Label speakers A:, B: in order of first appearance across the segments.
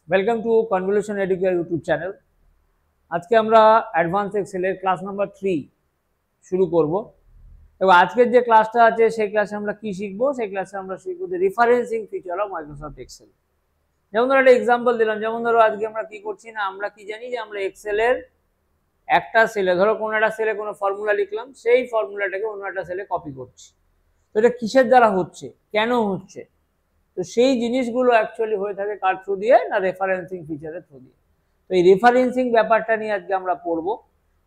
A: Welcome to convolution educare YouTube channel. আজকে আমরা advance এক্সেলের class number 3 শুরু করব। এবং আজকের যে ক্লাসটা আছে সেই ক্লাসে আমরা কি শিখব? সেই ক্লাসে আমরা শিখব যে referencing feature of Microsoft Excel. যেমন ধরো একটা এক্সাম্পল দিলাম, যেমন ধরো আজকে আমরা কি করছি না, আমরা কি জানি যে আমরা এক্সেলের একটা সেলে, ধরো কোনো একটা সেলে কোনো ফর্মুলা লিখলাম, সেই ফর্মুলাটাকে অন্য একটা সেলে কপি করছি। তো এটা কিসের দ্বারা হচ্ছে, কেন হচ্ছে? তো সেই জিনিসগুলো অ্যাকচুয়ালি হয়ে থাকে কার থ্রু দিয়ে? না, রেফারেন্সিং ফিচারের থ্রু দিয়ে। তো এই রেফারেন্সিং ব্যাপারটা নিয়ে আজকে আমরা পড়বো।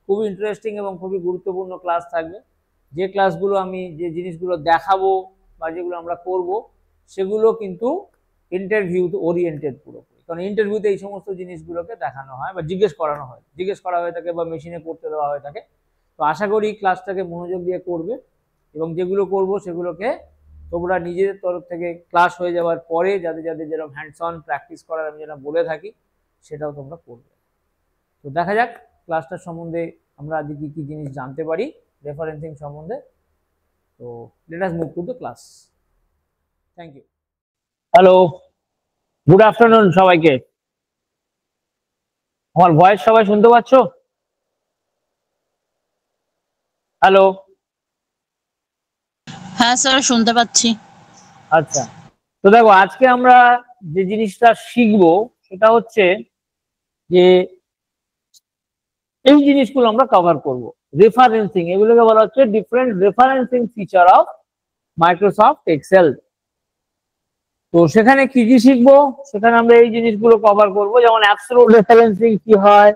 A: খুবই ইন্টারেস্টিং এবং খুবই গুরুত্বপূর্ণ ক্লাস থাকবে। যে ক্লাসগুলো আমি যে জিনিসগুলো দেখাবো বা যেগুলো আমরা করব সেগুলো কিন্তু ইন্টারভিউ ওরিয়েন্টেড পুরোপুরি, কারণ ইন্টারভিউতে এই সমস্ত জিনিসগুলোকে দেখানো হয় বা জিজ্ঞেস করা হয়ে থাকে বা মেশিনে করতে দেওয়া হয়ে থাকে। তো আশা করি ক্লাসটাকে মনোযোগ দিয়ে করবে এবং যেগুলো করব সেগুলোকে তোমরা নিজেদের তরফ থেকে ক্লাস হয়ে যাওয়ার পরে যাদের যাদের যেরকম হ্যান্ডস অন প্র্যাকটিস করার আমি যেটা বলে থাকি সেটাও তোমরা করবে। তো দেখা যাক ক্লাসটার সম্বন্ধে আমরা আজকে কি কি জিনিস জানতে পারি রেফারেন্সিং সম্বন্ধে। তো let us move to the class. Thank you. Hello, good afternoon সবাইকে। আমার ভয়েস সবাই শুনতে পাচ্ছ? হ্যালো।
B: হ্যাঁ স্যার, শুনতে পাচ্ছি।
A: আচ্ছা, তো দেখো আজকে আমরা যে জিনিসটা শিখবো সেটা হচ্ছে যে এই জিনিসগুলো আমরা কভার করব। রেফারেন্সিং, এগুলোকে বলা হচ্ছে different referencing feature of Microsoft Excel. তো সেখানে কি কি শিখবো, সেখানে আমরা এই জিনিসগুলো কভার করব, যেমন অ্যাবসলিউট রেফারেন্সিং কি হয়,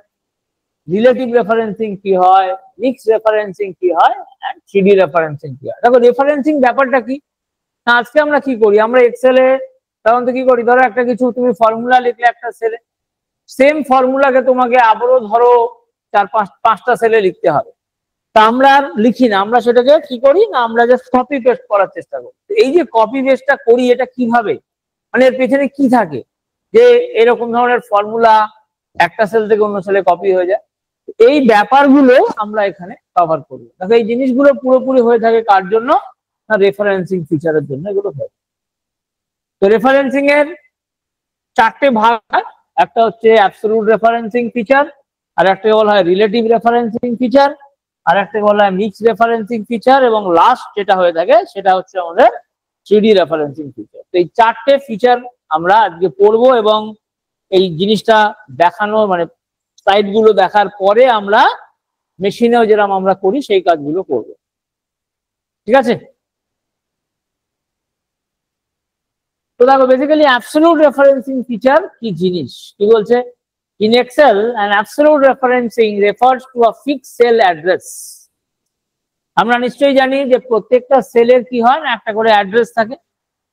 A: রিলেটিভ রেফারেন্সিং কি হয়, মিক্স রেফারেন্সিং কি হয়, এন্ড 3D রেফারেন্সিং কি হয়। দেখো রেফারেন্সিং ব্যাপারটা কি না, আজকে আমরা কি করি, আমরা এক্সেলে সাধারণত কি করি, ধরো একটা কিছু তুমি ফর্মুলা লিখলে একটা সেলে, সেম ফর্মুলাকে তোমাকে আবারও ধরো 4-5টা সেলে লিখতে হবে। তা আমরা আর লিখি না, আমরা সেটাকে কি করি না, আমরা জাস্ট কপি পেস্ট করার চেষ্টা করি। এই যে কপি পেস্টটা করি এটা কিভাবে, মানে এর পেছনে কি থাকে যে এরকম ধরনের ফর্মুলা একটা সেল থেকে অন্য সেলে কপি হয়ে যায়, এই ব্যাপারগুলো আমরা এখানে কভার করবো। দেখো এই জিনিসগুলো পুরোপুরি হয়ে থাকে কার জন্য না, রেফারেন্সিং ফিচারের জন্য এগুলো হয়। তো রেফারেন্সিং এর 4টে ভাগ, একটা হচ্ছে অ্যাবসলিউট রেফারেন্সিং ফিচার, আর একটা বলা হয় রিলেটিভ রেফারেন্সিং ফিচার, আর একটা বলা হয় মিক্স রেফারেন্সিং ফিচার, এবং লাস্ট যেটা হয়ে থাকে সেটা হচ্ছে আমাদের 3D রেফারেন্সিং ফিচার। তো এই 4টে ফিচার আমরা আজকে পড়বো এবং এই জিনিসটা দেখানো মানে স্লাইড গুলো দেখার পরে আমরা মেশিনেও যেরকম আমরা করি সেই কাজগুলো করব। ঠিক আছে? তো দেখো বেসিক্যালি অ্যাবসলিউট রেফারেন্সিং ফিচার কি জিনিস, কি বলছে, in Excel an absolute referencing refers to a fixed cell address। আমরা নিশ্চয়ই জানি যে প্রত্যেকটা সেলের কি হয় না, একটা করে অ্যাড্রেস থাকে,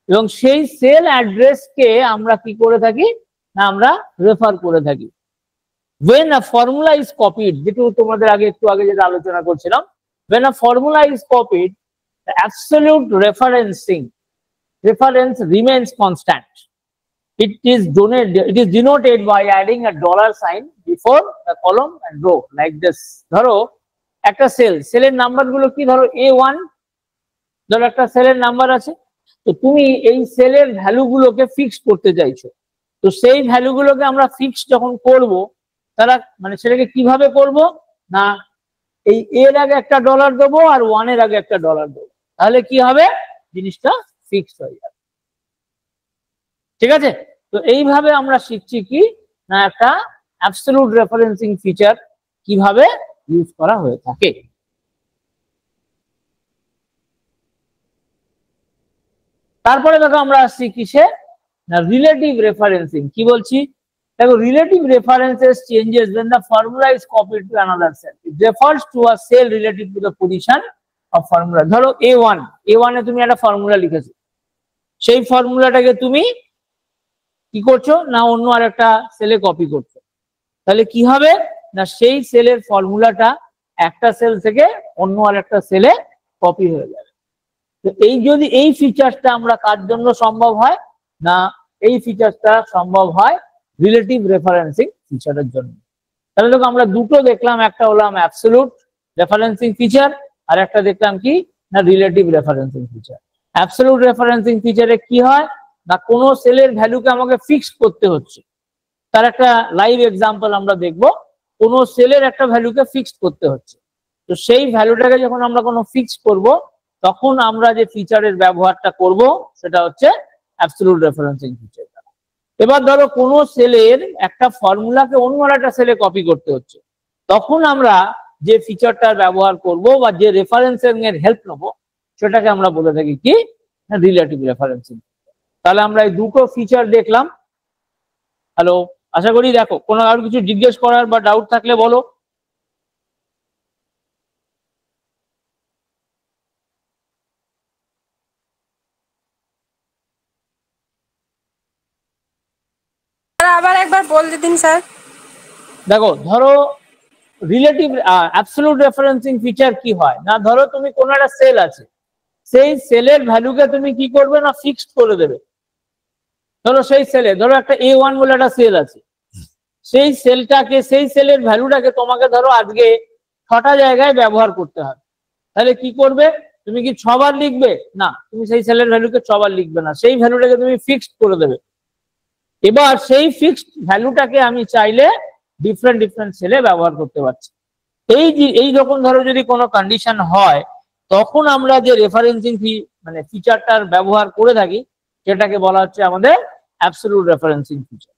A: এবং সেই সেল অ্যাড্রেসকে আমরা কি করে থাকি না, আমরা রেফার করে থাকি। when a formula is copied, যেটা তোমাদের আগে একটু আগে যেটা আলোচনা করছিলাম, when a formula is copied the absolute reference remains constant. It is denoted by adding a dollar sign before the column and row like this. ধরো একটা সেলের নাম্বার গুলো কি, ধরো A1, ধরো একটা সেলের নাম্বার আছে, তো তুমি এই সেলের ভ্যালু গুলোকে ফিক্স করতে চাইছো। তো সেই ভ্যালু গুলোকে আমরা ফিক্স যখন করব, তারা মানে সেটাকে কিভাবে করব না, এই এর আগে একটা ডলার দেবো আর 1 এর আগে একটা ডলার দেবো, তাহলে কি হবে, জিনিসটা ফিক্স হয়ে যাবে। ঠিক আছে? তো এইভাবে আমরা শিখছি কি না, একটা অ্যাবসলিউট রেফারেন্সিং ফিচার কিভাবে ইউজ করা হয়ে থাকে। তারপরে দেখো আমরা আসছি কিসে না, রিলেটিভ রেফারেন্সিং। কি বলছি দেখো, relative references changes when the formula is copied to another cell. It refers to a cell relative to the position of formula. ধরো A1 এ তুমি একটা ফর্মুলা লিখেছো, সেই ফর্মুলাটাকে তুমি কি করছো না, অন্য আরেকটা সেলে কপি করছো, তাহলে কি হবে না, সেই সেলের ফর্মুলাটা একটা সেল থেকে অন্য আরেকটা সেলে কপি হয়ে যাবে। তো এই যদি এই ফিচারটা আমরা কার জন্য সম্ভব হয় না, এই ফিচারটা সম্ভব হয় রিলেটিভ রেফারেন্সিং ফিচারের জন্য। তাহলে দেখো আমরা দুটো দেখলাম, একটা হলাম অ্যাবসলিউট রেফারেন্সিং ফিচার, আর একটা দেখলাম কি না, relative referencing feature. Absolute referencing ফিচারে কি হয় না, কোনো সেলের ভ্যালুকে আমাকে ফিক্স করতে হচ্ছে, তার একটা লাইভ এক্সাম্পল আমরা দেখব। কোনো সেলের একটা ভ্যালুকে ফিক্সড করতে হচ্ছে, তো সেই ভ্যালুটাকে যখন আমরা কোনো ফিক্স করব তখন আমরা যে ফিচারের ব্যবহারটা করব সেটা হচ্ছে অ্যাবসলিউট রেফারেন্সিং ফিচার। এবার ধরো কোনো সেলের একটা ফর্মুলাকে অন্য একটা সেলে কপি করতে হচ্ছে, তখন আমরা যে ফিচারটার ব্যবহার করব বা যে রেফারেন্সিং এর হেল্প নেব সেটাকে আমরা বলে থাকি কি, রিলেটিভ রেফারেন্সিং। তাহলে আমরা এই দুটো ফিচার দেখলাম। হ্যালো, আশা করি দেখো কোনো আর কিছু জিজ্ঞেস করার বা ডাউট থাকলে বলো।
C: আবার একবার বলে দিন স্যার।
A: দেখো ধরো রিলেটিভ অ্যাবসলিউট রেফারেন্সিং ফিচার কি হয় না, ধরো তুমি কোনো একটা সেল আছে, সেই সেলের ভ্যালুকে তুমি কি করবে না ফিক্সড করে দেবে। ধরো সেই সেলে ধরো একটা A1 বলে একটা সেল আছে, সেই সেলটাকে সেই সেলের ভ্যালুটাকে তোমাকে ধরো আজকে 6টা জায়গায় ব্যবহার করতে হবে। তাহলে কি করবে, তুমি কি 6বার লিখবে না, তুমি সেই সেলের ভ্যালুকে 6বার লিখবে না, সেই ভ্যালুটাকে তুমি ফিক্সড করে দেবে। এবার সেই ফিক্সড ভ্যালুটাকে আমি চাইলে ডিফারেন্ট ডিফারেন্ট সেলে ব্যবহার করতে পারছি। এই রকম ধরো যদি কোনো কন্ডিশন হয় তখন আমরা যে রেফারেন্সিং মানে ফিচারটার ব্যবহার করে থাকি সেটাকে বলা হচ্ছে আমাদের অ্যাবসলিউট রেফারেন্সিং ফিচার।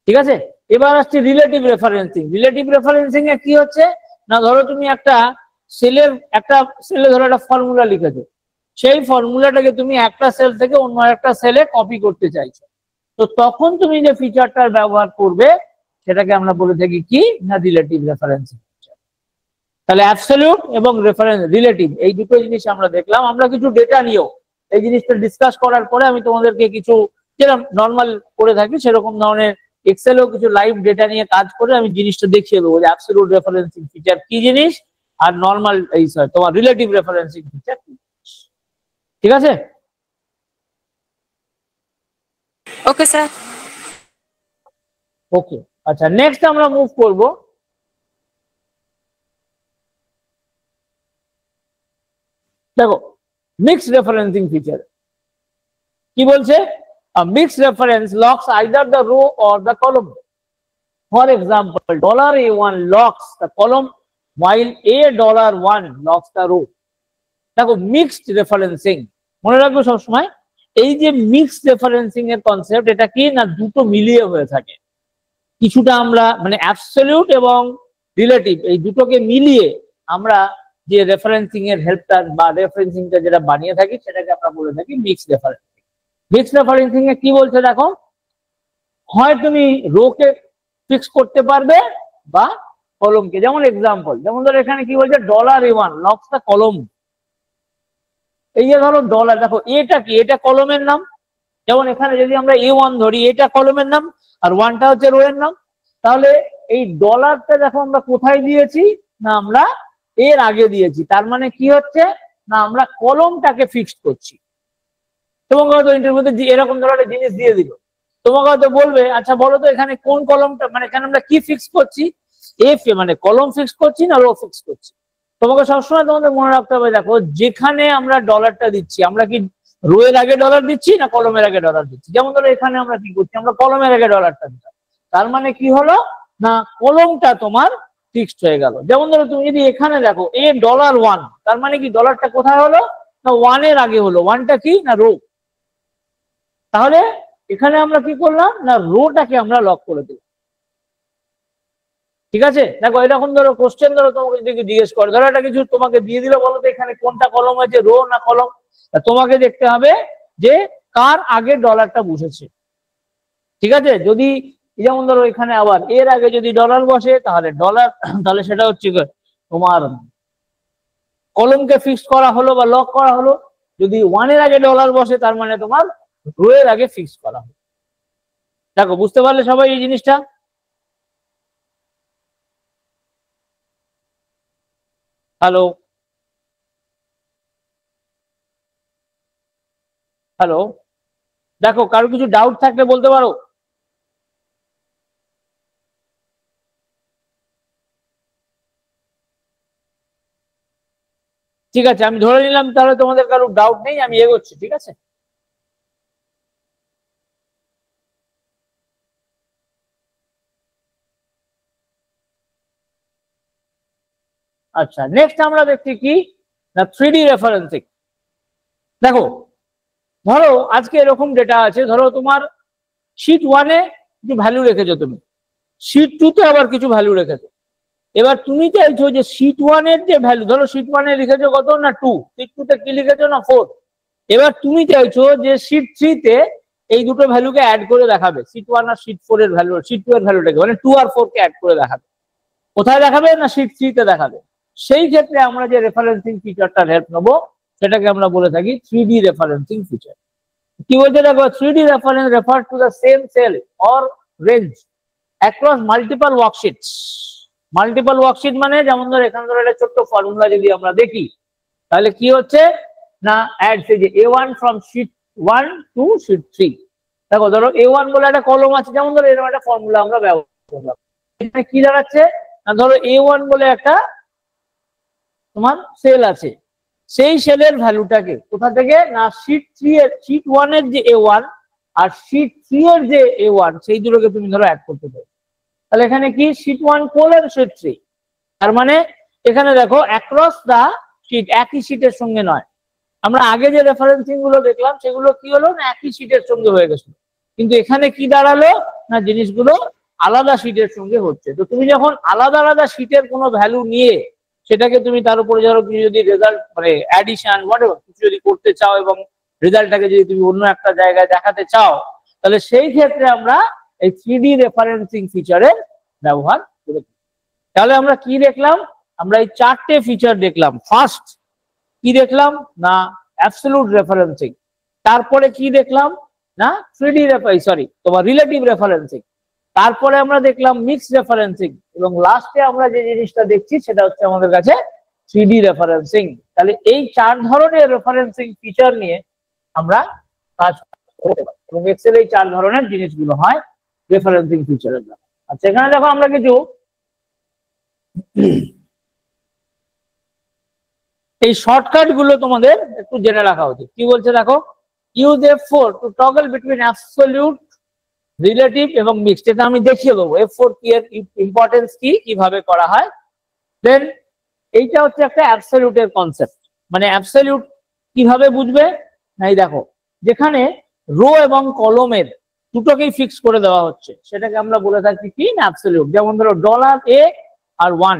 A: ঠিক আছে, এবার আসছে রিলেটিভ রেফারেন্সিং। রিলেটিভ রেফারেন্সিং এ কি হচ্ছে না, ধরো তুমি একটা সেলে ধরো একটা ফর্মুলা লিখেছো, সেই ফর্মুলাটাকে তুমি একটা সেল থেকে অন্য একটা সেলে কপি করতে চাইছো, তো তখন তুমি যে ফিচারটার ব্যবহার করবে সেটাকে আমরা বলে থাকি কি না রিলেটিভ রেফারেন্সিং ফিচার। তাহলে অ্যাবসলিউট এবং রিলেটিভ এই দুটো জিনিস আমরা দেখলাম। আমরা কিছু ডেটা নিয়েও এই জিনিসটা ডিসকাস করার পরে আমি তোমাদেরকে কিছু যেরকম নর্মাল করে থাকি সেরকম ধরনের এক্সেলেও কিছু লাইভ ডেটা নিয়ে কাজ করে আমি জিনিসটা দেখিয়ে দেবো যে অ্যাবসলিউট রেফারেন্সিং ফিচার কি জিনিস আর নর্মাল এই তোমার রিলেটিভ রেফারেন্সিং ফিচার কি। ঠিক আছে,
C: ওকে স্যার।
A: ওকে আচ্ছা, নেক্সট আমরা মুভ করব দেখো মিক্সড রেফারেন্সিং ফিচার কি বলছে। A mixed reference locks either the row or the column. For example, $A1 locks the column while $1 locks the row. দেখো মিক্সড রেফারেন্সিং মনে রাখবো সবসময়, এই যে মিক্সড রেফারেন্সিং এর কনসেপ্ট এটা কি না দুটো মিলিয়ে হয়ে থাকে। কিছুটা আমরা মানে অ্যাবসলিউট এবং রিলেটিভ এই দুটোকে মিলিয়ে আমরা যে রেফারেন্সিং এর হেল্পটা বা রেফারেন্সিংটা যেটা বানিয়ে থাকি সেটাকে আমরা বলে থাকি মিক্সড রেফারেন্সিং। মিক্সড রেফারেন্সিং এ কি বলছে দেখো, হয় তুমি রো কে ফিক্স করতে পারবে বা কলমকে। যেমন এক্সাম্পল, যেমন ধরো এখানে কি বলছে $A1 লক্স দ্য কলম। এই যে ধরো ডলার, দেখো এটা কি, এটা কলমের নাম। যেমন এখানে যদি আমরা A1 ধরি, এটা কলমের নাম আর 1টা হচ্ছে রো এর নাম। তাহলে এই ডলারটা দেখো আমরা কোথায় দিয়েছি না আমরা এর আগে দিয়েছি, তার মানে কি হচ্ছে না আমরা কলমটাকে ফিক্সড করছি। তোমাকে হয়তো ইন্টারভিউতে এরকম ধরনের জিনিস দিয়ে দিল, তোমাকে হয়তো বলবে আচ্ছা বলো তো এখানে কোন কলমটা, মানে এখানে আমরা কি ফিক্স করছি, এফ মানে কলম ফিক্স করছি না রো ফিক্স করছি। তোমাকে সবসময় তোমাদের মনে রাখতে হবে, দেখো যেখানে আমরা ডলারটা দিচ্ছি আমরা কি রো এর আগে ডলার দিচ্ছি না কলমের আগে ডলার দিচ্ছি। যেমন ধরো এখানে আমরা কি করছি, আমরা কলমের আগে ডলারটা দিচ্ছি, তার মানে কি হলো না কলমটা তোমার ফিক্সড হয়ে গেল। যেমন ধরো তুমি যদি এখানে দেখো $1, তার মানে কি ডলারটা কোথায় হলো না 1 এর আগে হলো। 1টা কি না রো, তাহলে এখানে আমরা কি করলাম না রোটাকে আমরা লক করে দিলাম। ঠিক আছে, দেখো এরকম ধরো কোশ্চেন ধরো তোমাকে যদি জিজ্ঞেস করে, ধরো একটা কিছু তোমাকে দিয়ে দিল, বলো তো এখানে কোনটা কলম আছে, রো না কলম। তোমাকে দেখতে হবে যে কার আগে ডলারটা বসেছে। ঠিক আছে, যদি যেমন ধরো এখানে আবার এর আগে যদি ডলার বসে তাহলে ডলার, তাহলে সেটা হচ্ছে তোমার কলমকে ফিক্স করা হলো বা লক করা হলো। যদি 1 এর আগে ডলার বসে তার মানে তোমার রো এর আগে ফিক্স করা হলো। দেখো বুঝতে পারলে সবাই এই জিনিসটা। হ্যালো হ্যালো, দেখো কারো কিছু ডাউট থাকলে বলতে পারো। ঠিক আছে, আমি ধরে নিলাম তাহলে তোমাদের কারো ডাউট নেই, আমি এগোচ্ছি। ঠিক আছে। আচ্ছা, নেক্সট আমরা দেখছি কি না 3D রেফারেন্সিং। দেখো, ধরো আজকে এরকম ডেটা আছে, ধরো তোমার শীট 1-এ কিছু ভ্যালু রেখেছো, তুমি শীট 2-তে আবার কিছু ভ্যালু রেখেছো। এবার তুমি চাইছো যে শীট 1-এর যে ভ্যালু, ধরো শীট 1-এ লিখেছো কত না 2, শীট 2-তে কি লিখেছো না 4। এবার তুমি চাইছো যে শীট 3-তে এই দুটো ভ্যালুকে অ্যাড করে দেখাবে, শীট 1 আর শীট 4 এর ভ্যালু, শীট 2 এর ভ্যালুটাকে মানে 2 আর 4 কে অ্যাড করে দেখাবে। কোথায় দেখাবে না শীট 3-তে দেখাবে। সেই ক্ষেত্রে আমরা যে রেফারেন্সিং ফিচারটার হেল্প নেবো সেটাকে আমরা বলে থাকি 3D রেফারেন্সিং ফিচার। কি বলছে দেখো, 3D reference refers to the same cell or range across multiple worksheets. Multiple worksheet মানে যেমন ধরো এখানে ধরো একটা ছোট্ট ফর্মুলা যদি আমরা দেখি, তাহলে কি হচ্ছে না অ্যাড সেই যে A1 from sheet 1 to sheet 3। দেখো ধরো A1 বলে একটা কলম আছে, যেমন ধরো এরকম একটা ফর্মুলা আমরা ব্যবহার করলাম। এখানে কি দাঁড়াচ্ছে না ধরো A1 বলে একটা তোমার সেল আছে, সেই সেলের ভ্যালুটাকে কোথা থেকে না শীট 3 এর শীট 1 এর যে A1 আর শীট 3 এর যে A1 সেই দুটোকে তুমি ধরো অ্যাড করতে পারো। তাহলে এখানে কি শীট 1 কোলন শীট 3, তার মানে এখানে দেখো অ্যাক্রস দা শীট, একই শীটের সঙ্গে নয়। আমরা আগে যে রেফারেন্সিং গুলো দেখলাম সেগুলো কি হলো না একই শীটের সঙ্গে হয়ে গেছিল, কিন্তু এখানে কি দাঁড়ালো না জিনিসগুলো আলাদা শীটের সঙ্গে হচ্ছে। তো তুমি যখন আলাদা আলাদা শীটের কোনো ভ্যালু নিয়ে সেটাকে তুমি তার উপরে ধরো তুমি যদি রেজাল্ট মানে অ্যাডিশন হোয়াটএভার কিছু যদি করতে চাও এবং রেজাল্টটাকে যদি তুমি অন্য একটা জায়গায় দেখাতে চাও, তাহলে সেই ক্ষেত্রে আমরা এই 3D রেফারেন্সিং ফিচারের ব্যবহার করে থাকি। তাহলে আমরা কি দেখলাম, আমরা এই 4টে ফিচার দেখলাম। ফার্স্ট কি দেখলাম না অ্যাবসলিউট রেফারেন্সিং, তারপরে কি দেখলাম না 3D তোমার রিলেটিভ রেফারেন্সিং, তারপরে আমরা দেখলাম মিক্স রেফারেন্সিং, এবং লাস্টে আমরা যে জিনিসটা দেখছি সেটা হচ্ছে আমাদের কাছে 3D রেফারেন্সিং। তাহলে এই 4 ধরনের রেফারেন্সিং ফিচার নিয়ে আমরা কাজ করতে পারি, এবং এক্সেল এই 4 ধরনের জিনিসগুলো হয় রেফারেন্সিং ফিচারের দ্বারা। আচ্ছা, এখানে দেখো আমরা কিছু এই শর্টকাট গুলো তোমাদের একটু জেনে রাখা উচিত। কি বলছে দেখো, use F4 to toggle between absolute, relative এবং মিক্সড। এটা আমি দেখিয়ে দেবো F4 কি এর ইম্পর্টেন্স কি, কিভাবে করা হয়। দেন এইটা হচ্ছে একটা অ্যাবসলিউটের কনসেপ্ট, মানে অ্যাবসলিউট কিভাবে বুঝবে না, এই দেখো যেখানে রো এবং কলমের দুটোকেই ফিক্স করে দেওয়া হচ্ছে সেটাকে আমরা বলে থাকি কি না অ্যাবসলিউট। যেমন ধরো $A আর $1,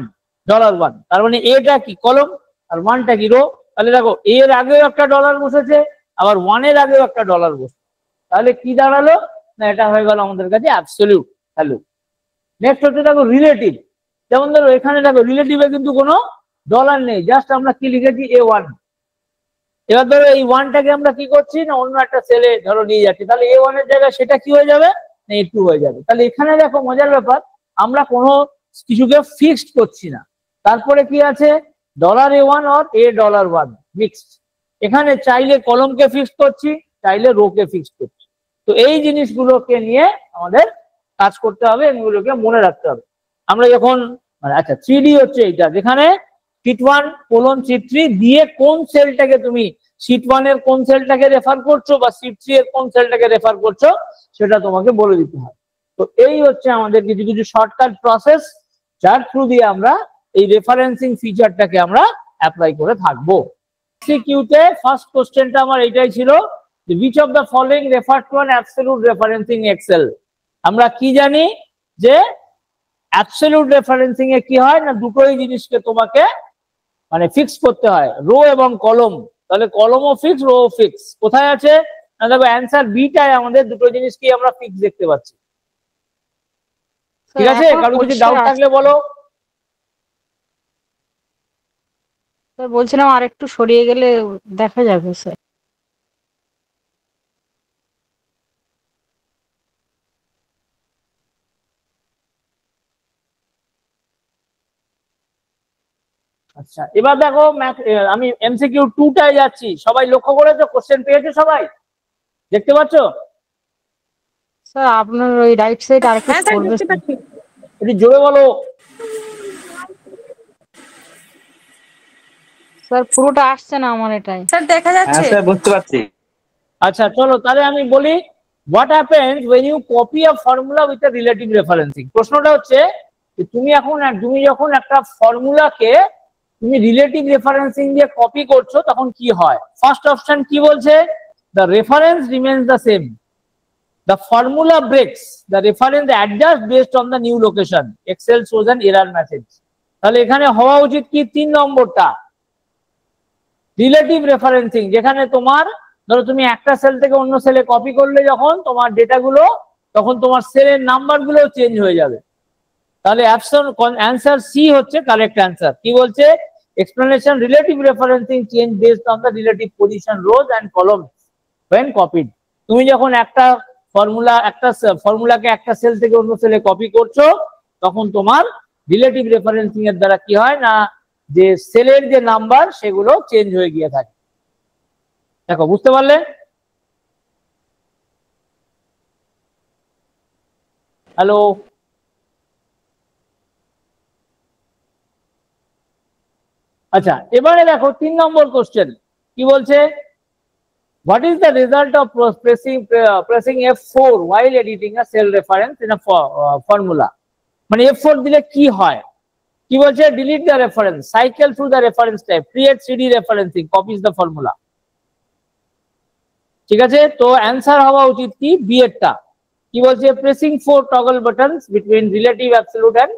A: তার মানে এটা কি কলম আর 1টা কি রো। তাহলে দেখো এর আগেও একটা ডলার বসেছে, আবার 1 এর আগেও একটা ডলার বসেছে, তাহলে কি দাঁড়ালো না এটা হয়ে গেল আমাদের কাছে অ্যাবসলিউট ভ্যালু। নেক্সট হচ্ছে দেখো রিলেটিভ, যেমন ধরো এখানে দেখো রিলেটিভে কিন্তু কোনো ডলার নেই, জাস্ট আমরা কি লিখেছি A1। এবার ধরো এই 1টাকে আমরা কি করছি না অন্য একটা সেলে ধরো নিয়ে যাচ্ছি, তাহলে A1 এর জায়গায় সেটা কি হয়ে যাবে না A2 হয়ে যাবে। তাহলে এখানে দেখো মজার ব্যাপার, আমরা কোনো কিছুকে ফিক্সড করছি না। তারপরে কি আছে $A1 আর $1 মিক্সড, এখানে চাইলে কলমকে ফিক্সড করছি, চাইলে রোকে ফিক্সড করছি। তো এই জিনিসগুলোকে নিয়ে আমাদের কাজ করতে হবে, এগুলোকে মনে রাখতে হবে। আমরা যখন আচ্ছা 3D হচ্ছে এইটা, যেখানে শীট 1 কোলন শীট 3 দিয়ে কোন সেলটাকে তুমি শীট 1 এর কোন সেলটাকে রেফার করছো বা শীট 3 এর কোন সেলটাকে রেফার করছো সেটা তোমাকে বলে দিতে হয়। তো এই হচ্ছে আমাদের কিছু কিছু শর্টকাট প্রসেস যার থ্রু দিয়ে আমরা এই রেফারেন্সিং ফিচারটাকে আমরা অ্যাপ্লাই করে থাকবো। সিকিউতে ফার্স্ট কোশ্চেনটা আমার এটাই ছিল যে which of the following refer to an absolute referencing Excel। আমরা কি জানি যে অ্যাবসলিউট রেফারেন্সিং এ কি হয় না দুটোই জিনিসকে তোমাকে মানে ফিক্স করতে হয়, রো এবং কলম। তাহলে কলমও ফিক্স, রো ফিক্স। কোথায় আছে না দেখো অ্যান্সার বিটায় আমাদের দুটো জিনিস কি আমরা ফিক্স দেখতে পাচ্ছি। ঠিক আছে, কারো কিছু ডাউট থাকলে বলো।
D: স্যার বলছিলাম আর একটু সরিয়ে গেলে দেখা যাবে স্যার।
A: আচ্ছা, এবার দেখো আমি এমসিকিউ 2টায় যাচ্ছি। সবাই লক্ষ্য করেছো, কোশ্চেন পেয়েছো সবাই, দেখতে পাচ্ছো?
D: স্যার আপনার ওই রাইট সাইড আর একটু করবে
A: একটু জোরে বলো।
D: স্যার পুরোটা আসছে না আমার এটাই।
C: স্যার দেখা যাচ্ছে?
E: হ্যাঁ স্যার বুঝতে পারছি।
A: আচ্ছা চলো তাহলে আমি বলি what happens when you copy a formula with a relative referencing। প্রশ্নটা হচ্ছে যে তুমি যখন একটা ফর্মুলাকে তুমি রিলেটিভ রেফারেন্সিং দিয়ে কপি করছো তখন কি হয়? ফার্স্ট অপশন কি বলছে? The reference remains the same, the formula breaks, the reference adjust based on the new location, Excel shows an error message. তাহলে এখানে হওয়া উচিত কি 3 নম্বরটা, রিলেটিভ রেফারেন্সিং, যেখানে তোমার ধরো তুমি একটা সেল থেকে অন্য সেলে কপি করলে যখন তোমার ডেটাগুলো, তখন তোমার সেলের নাম্বারগুলো চেঞ্জ হয়ে যাবে। তাহলে অ্যান্সার সি হচ্ছে কারেক্ট অ্যান্সার। কি বলছে? Explanation, relative referencing change based on the relative position rose and columns when copied। তুমি যখন একটা ফর্মুলাকে একটা সেল থেকে অন্য সেলে কপি করছো, তখন তোমার রিলেটিভ রেফারেন্সিং এর দ্বারা কি হয় না, যে সেলের যে নাম্বার সেগুলো চেঞ্জ হয়ে গিয়ে থাকে। দেখো, বুঝতে পারলে? হ্যালো, আচ্ছা এবারে দেখো 3 নম্বর কোশ্চেন কি বলছে? What is the result of pressing F4 while editing a cell reference in a formula? মানে F4 দিলে কি হয়? কি বলছে? delete the reference, cycle through the reference type, create 3D referencing, copies the formula। ঠিক আছে, তো অ্যান্সার হওয়া উচিত কি বি এরটা। কি বলছে? Pressing 4 toggle buttons between relative, absolute and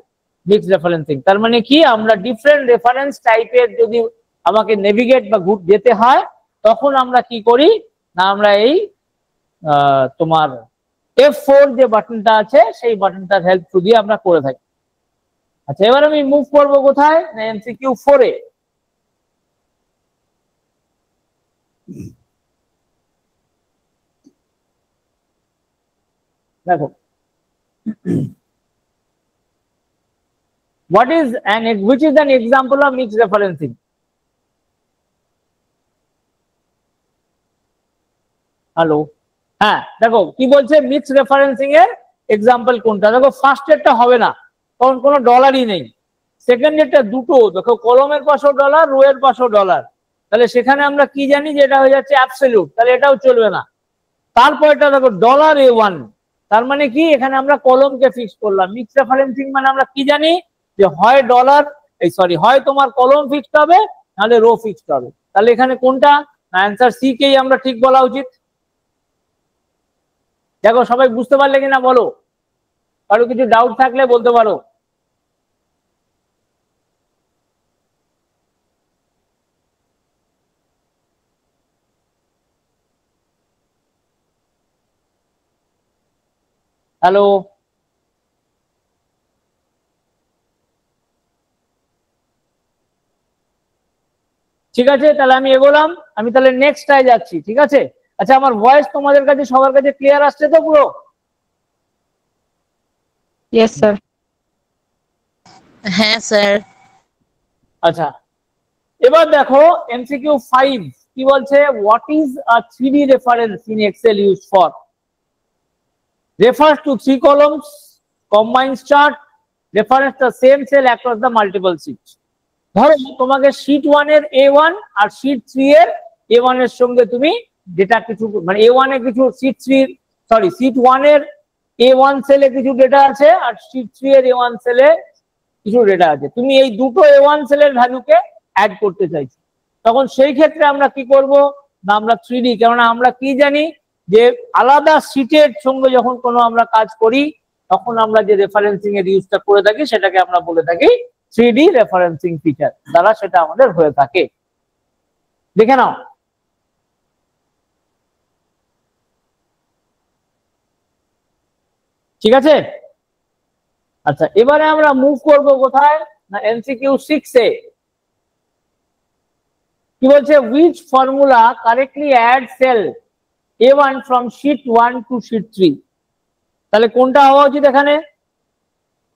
A: mixed referencing. তার মানে কি, আমরা ডিফারেন্ট রেফারেন্স টাইপের যদি আমাকে নেভিগেট বা যেতে হয়, তখন আমরা কি করি না, আমরা এই তোমার F4 যে বাটনটা আছে সেই বাটনটার হেল্প দিয়ে আমরা করে থাকি। আচ্ছা, এবার আমি মুভ করব কোথায় না, এমসিকিউ 4 এ। দেখো, which is an example of mixed referencing? Hello, হ্যাঁ দেখো কি বলছে, মিক্সড রেফারেন্সিং এর এক্সাম্পল কোনটা? দেখো ফার্স্ট এরটা হবে না, কারণ কোনো ডলারই নেই। সেকেন্ড এরটা দুটো, দেখো কলমের পাশেও ডলার, রো এর পাশেও ডলার, তাহলে সেখানে আমরা কি জানি যে এটা হয়ে যাচ্ছে অ্যাবসলিউট, তাহলে এটাও চলবে না। তারপর এটা দেখো ডলার A1, তার মানে কি এখানে আমরা কলমকে ফিক্স করলাম। মিক্সড রেফারেন্সিং মানে আমরা কি জানি যে হয় ডলার, হয় তোমার কলম ফিক্সড হবে, নাহলে রো ফিক্সড হবে। তাহলে এখানে কোনটা? অ্যান্সার সি কেই আমরা ঠিক বলা উচিত। দেখো সবাই বুঝতে পারলে কিনা বলো, কারো কিছু ডাউট থাকলে বলতে পারো। হ্যালো, ঠিক আছে, তাহলে আমি এগোলাম, আমি তাহলে নেক্সটটায় যাচ্ছি। ঠিক আছে, আচ্ছা আমার ভয়েস তোমাদের কাছে সবার কাছে ক্লিয়ার আসছে তো পুরো?
D: Yes sir.
B: হ্যাঁ স্যার।
A: আচ্ছা, এবার দেখো এমসিকিউ 5 কি বলছে? What is a 3D reference in Excel use for? refers to 3 columns, combines chart, refers the same cell across the multiple sheets। ধরো তোমাকে শীট 1 এর A1 আর শীট 3 এর A1 এর সঙ্গে তুমি ডেটা কিছু, মানে A1 এ কিছু, শীট 1 এর A1 সেলে কিছু ডেটা আছে আর শীট 3 এর A1 সেলে কিছু ডেটা আছে। তুমি এই দুটো A1 সেলের ভ্যালুকে অ্যাড করতে চাইছো, তখন সেই ক্ষেত্রে আমরা কি করব না, আমরা 3D, কেননা আমরা কি জানি যে আলাদা শীটের সঙ্গে যখন কোনো আমরা কাজ করি, তখন আমরা যে রেফারেন্সিং এর ইউজটা করে থাকি সেটাকে আমরা বলে থাকি 3D রেফারেন্সিং ফিচার দ্বারা সেটা আমাদের হয়ে থাকে। দেখে নাও, ঠিক আছে? আচ্ছা, এবারে আমরা মুভ করব কোথায় না, এমসিকিউ 6 এ। কি বলছে? which formula correctly adds cell A1 from sheet 1 to sheet 3? তাহলে কোনটা হওয়া উচিত এখানে?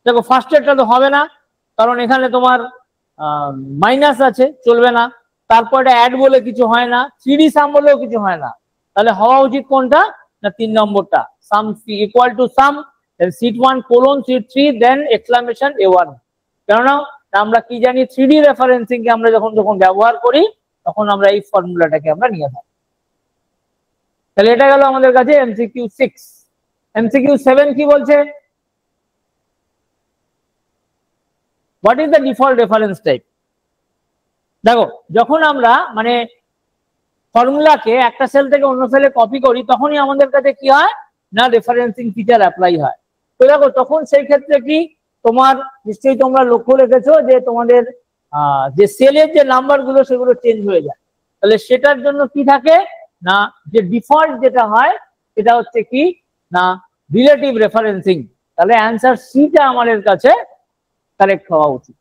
A: দেখো ফার্স্ট এরটা তো হবে না, কারণ এখানে তোমার মাইনাস আছে, চলবে না। তারপরে অ্যাড বলে কিছু হয় না, 3D সাম বলেও কিছু হয় না। তাহলে হওয়া উচিত কোনটা না, 3 নম্বরটা, sum equal to sum sheet 1 colon sheet 3 then exclamation A1। কেননা আমরা কি জানি 3D রেফারেন্সিং কে আমরা যখন ব্যবহার করি, তখন আমরা এই ফর্মুলাটাকে আমরা নিয়ে থাকি। তাহলে এটা গেল আমাদের কাছে এমসিকিউ 6। এমসিকিউ 7 কি বলছে? What is the default reference type? দেখো যখন আমরা মানে ফর্মুলাকে একটা সেল থেকে অন্য সেলে কপি করি তখনই আমাদের কাছে কি হয় না রেফারেন্সিং ফিচার অ্যাপ্লাই হয়। তো দেখো তখন সেই ক্ষেত্রে কি তোমার নিশ্চয়ই তোমরা লক্ষ্য রেখেছো যে তোমাদের যে সেলের যে নাম্বার গুলো সেগুলো চেঞ্জ হয়ে যায়। তাহলে সেটার জন্য কি থাকে না যে ডিফল্ট যেটা হয় সেটা হচ্ছে কি না রিলেটিভ রেফারেন্সিং। তাহলে অ্যান্সার সিটা আমাদের কাছে কারেক্ট হওয়া উচিত।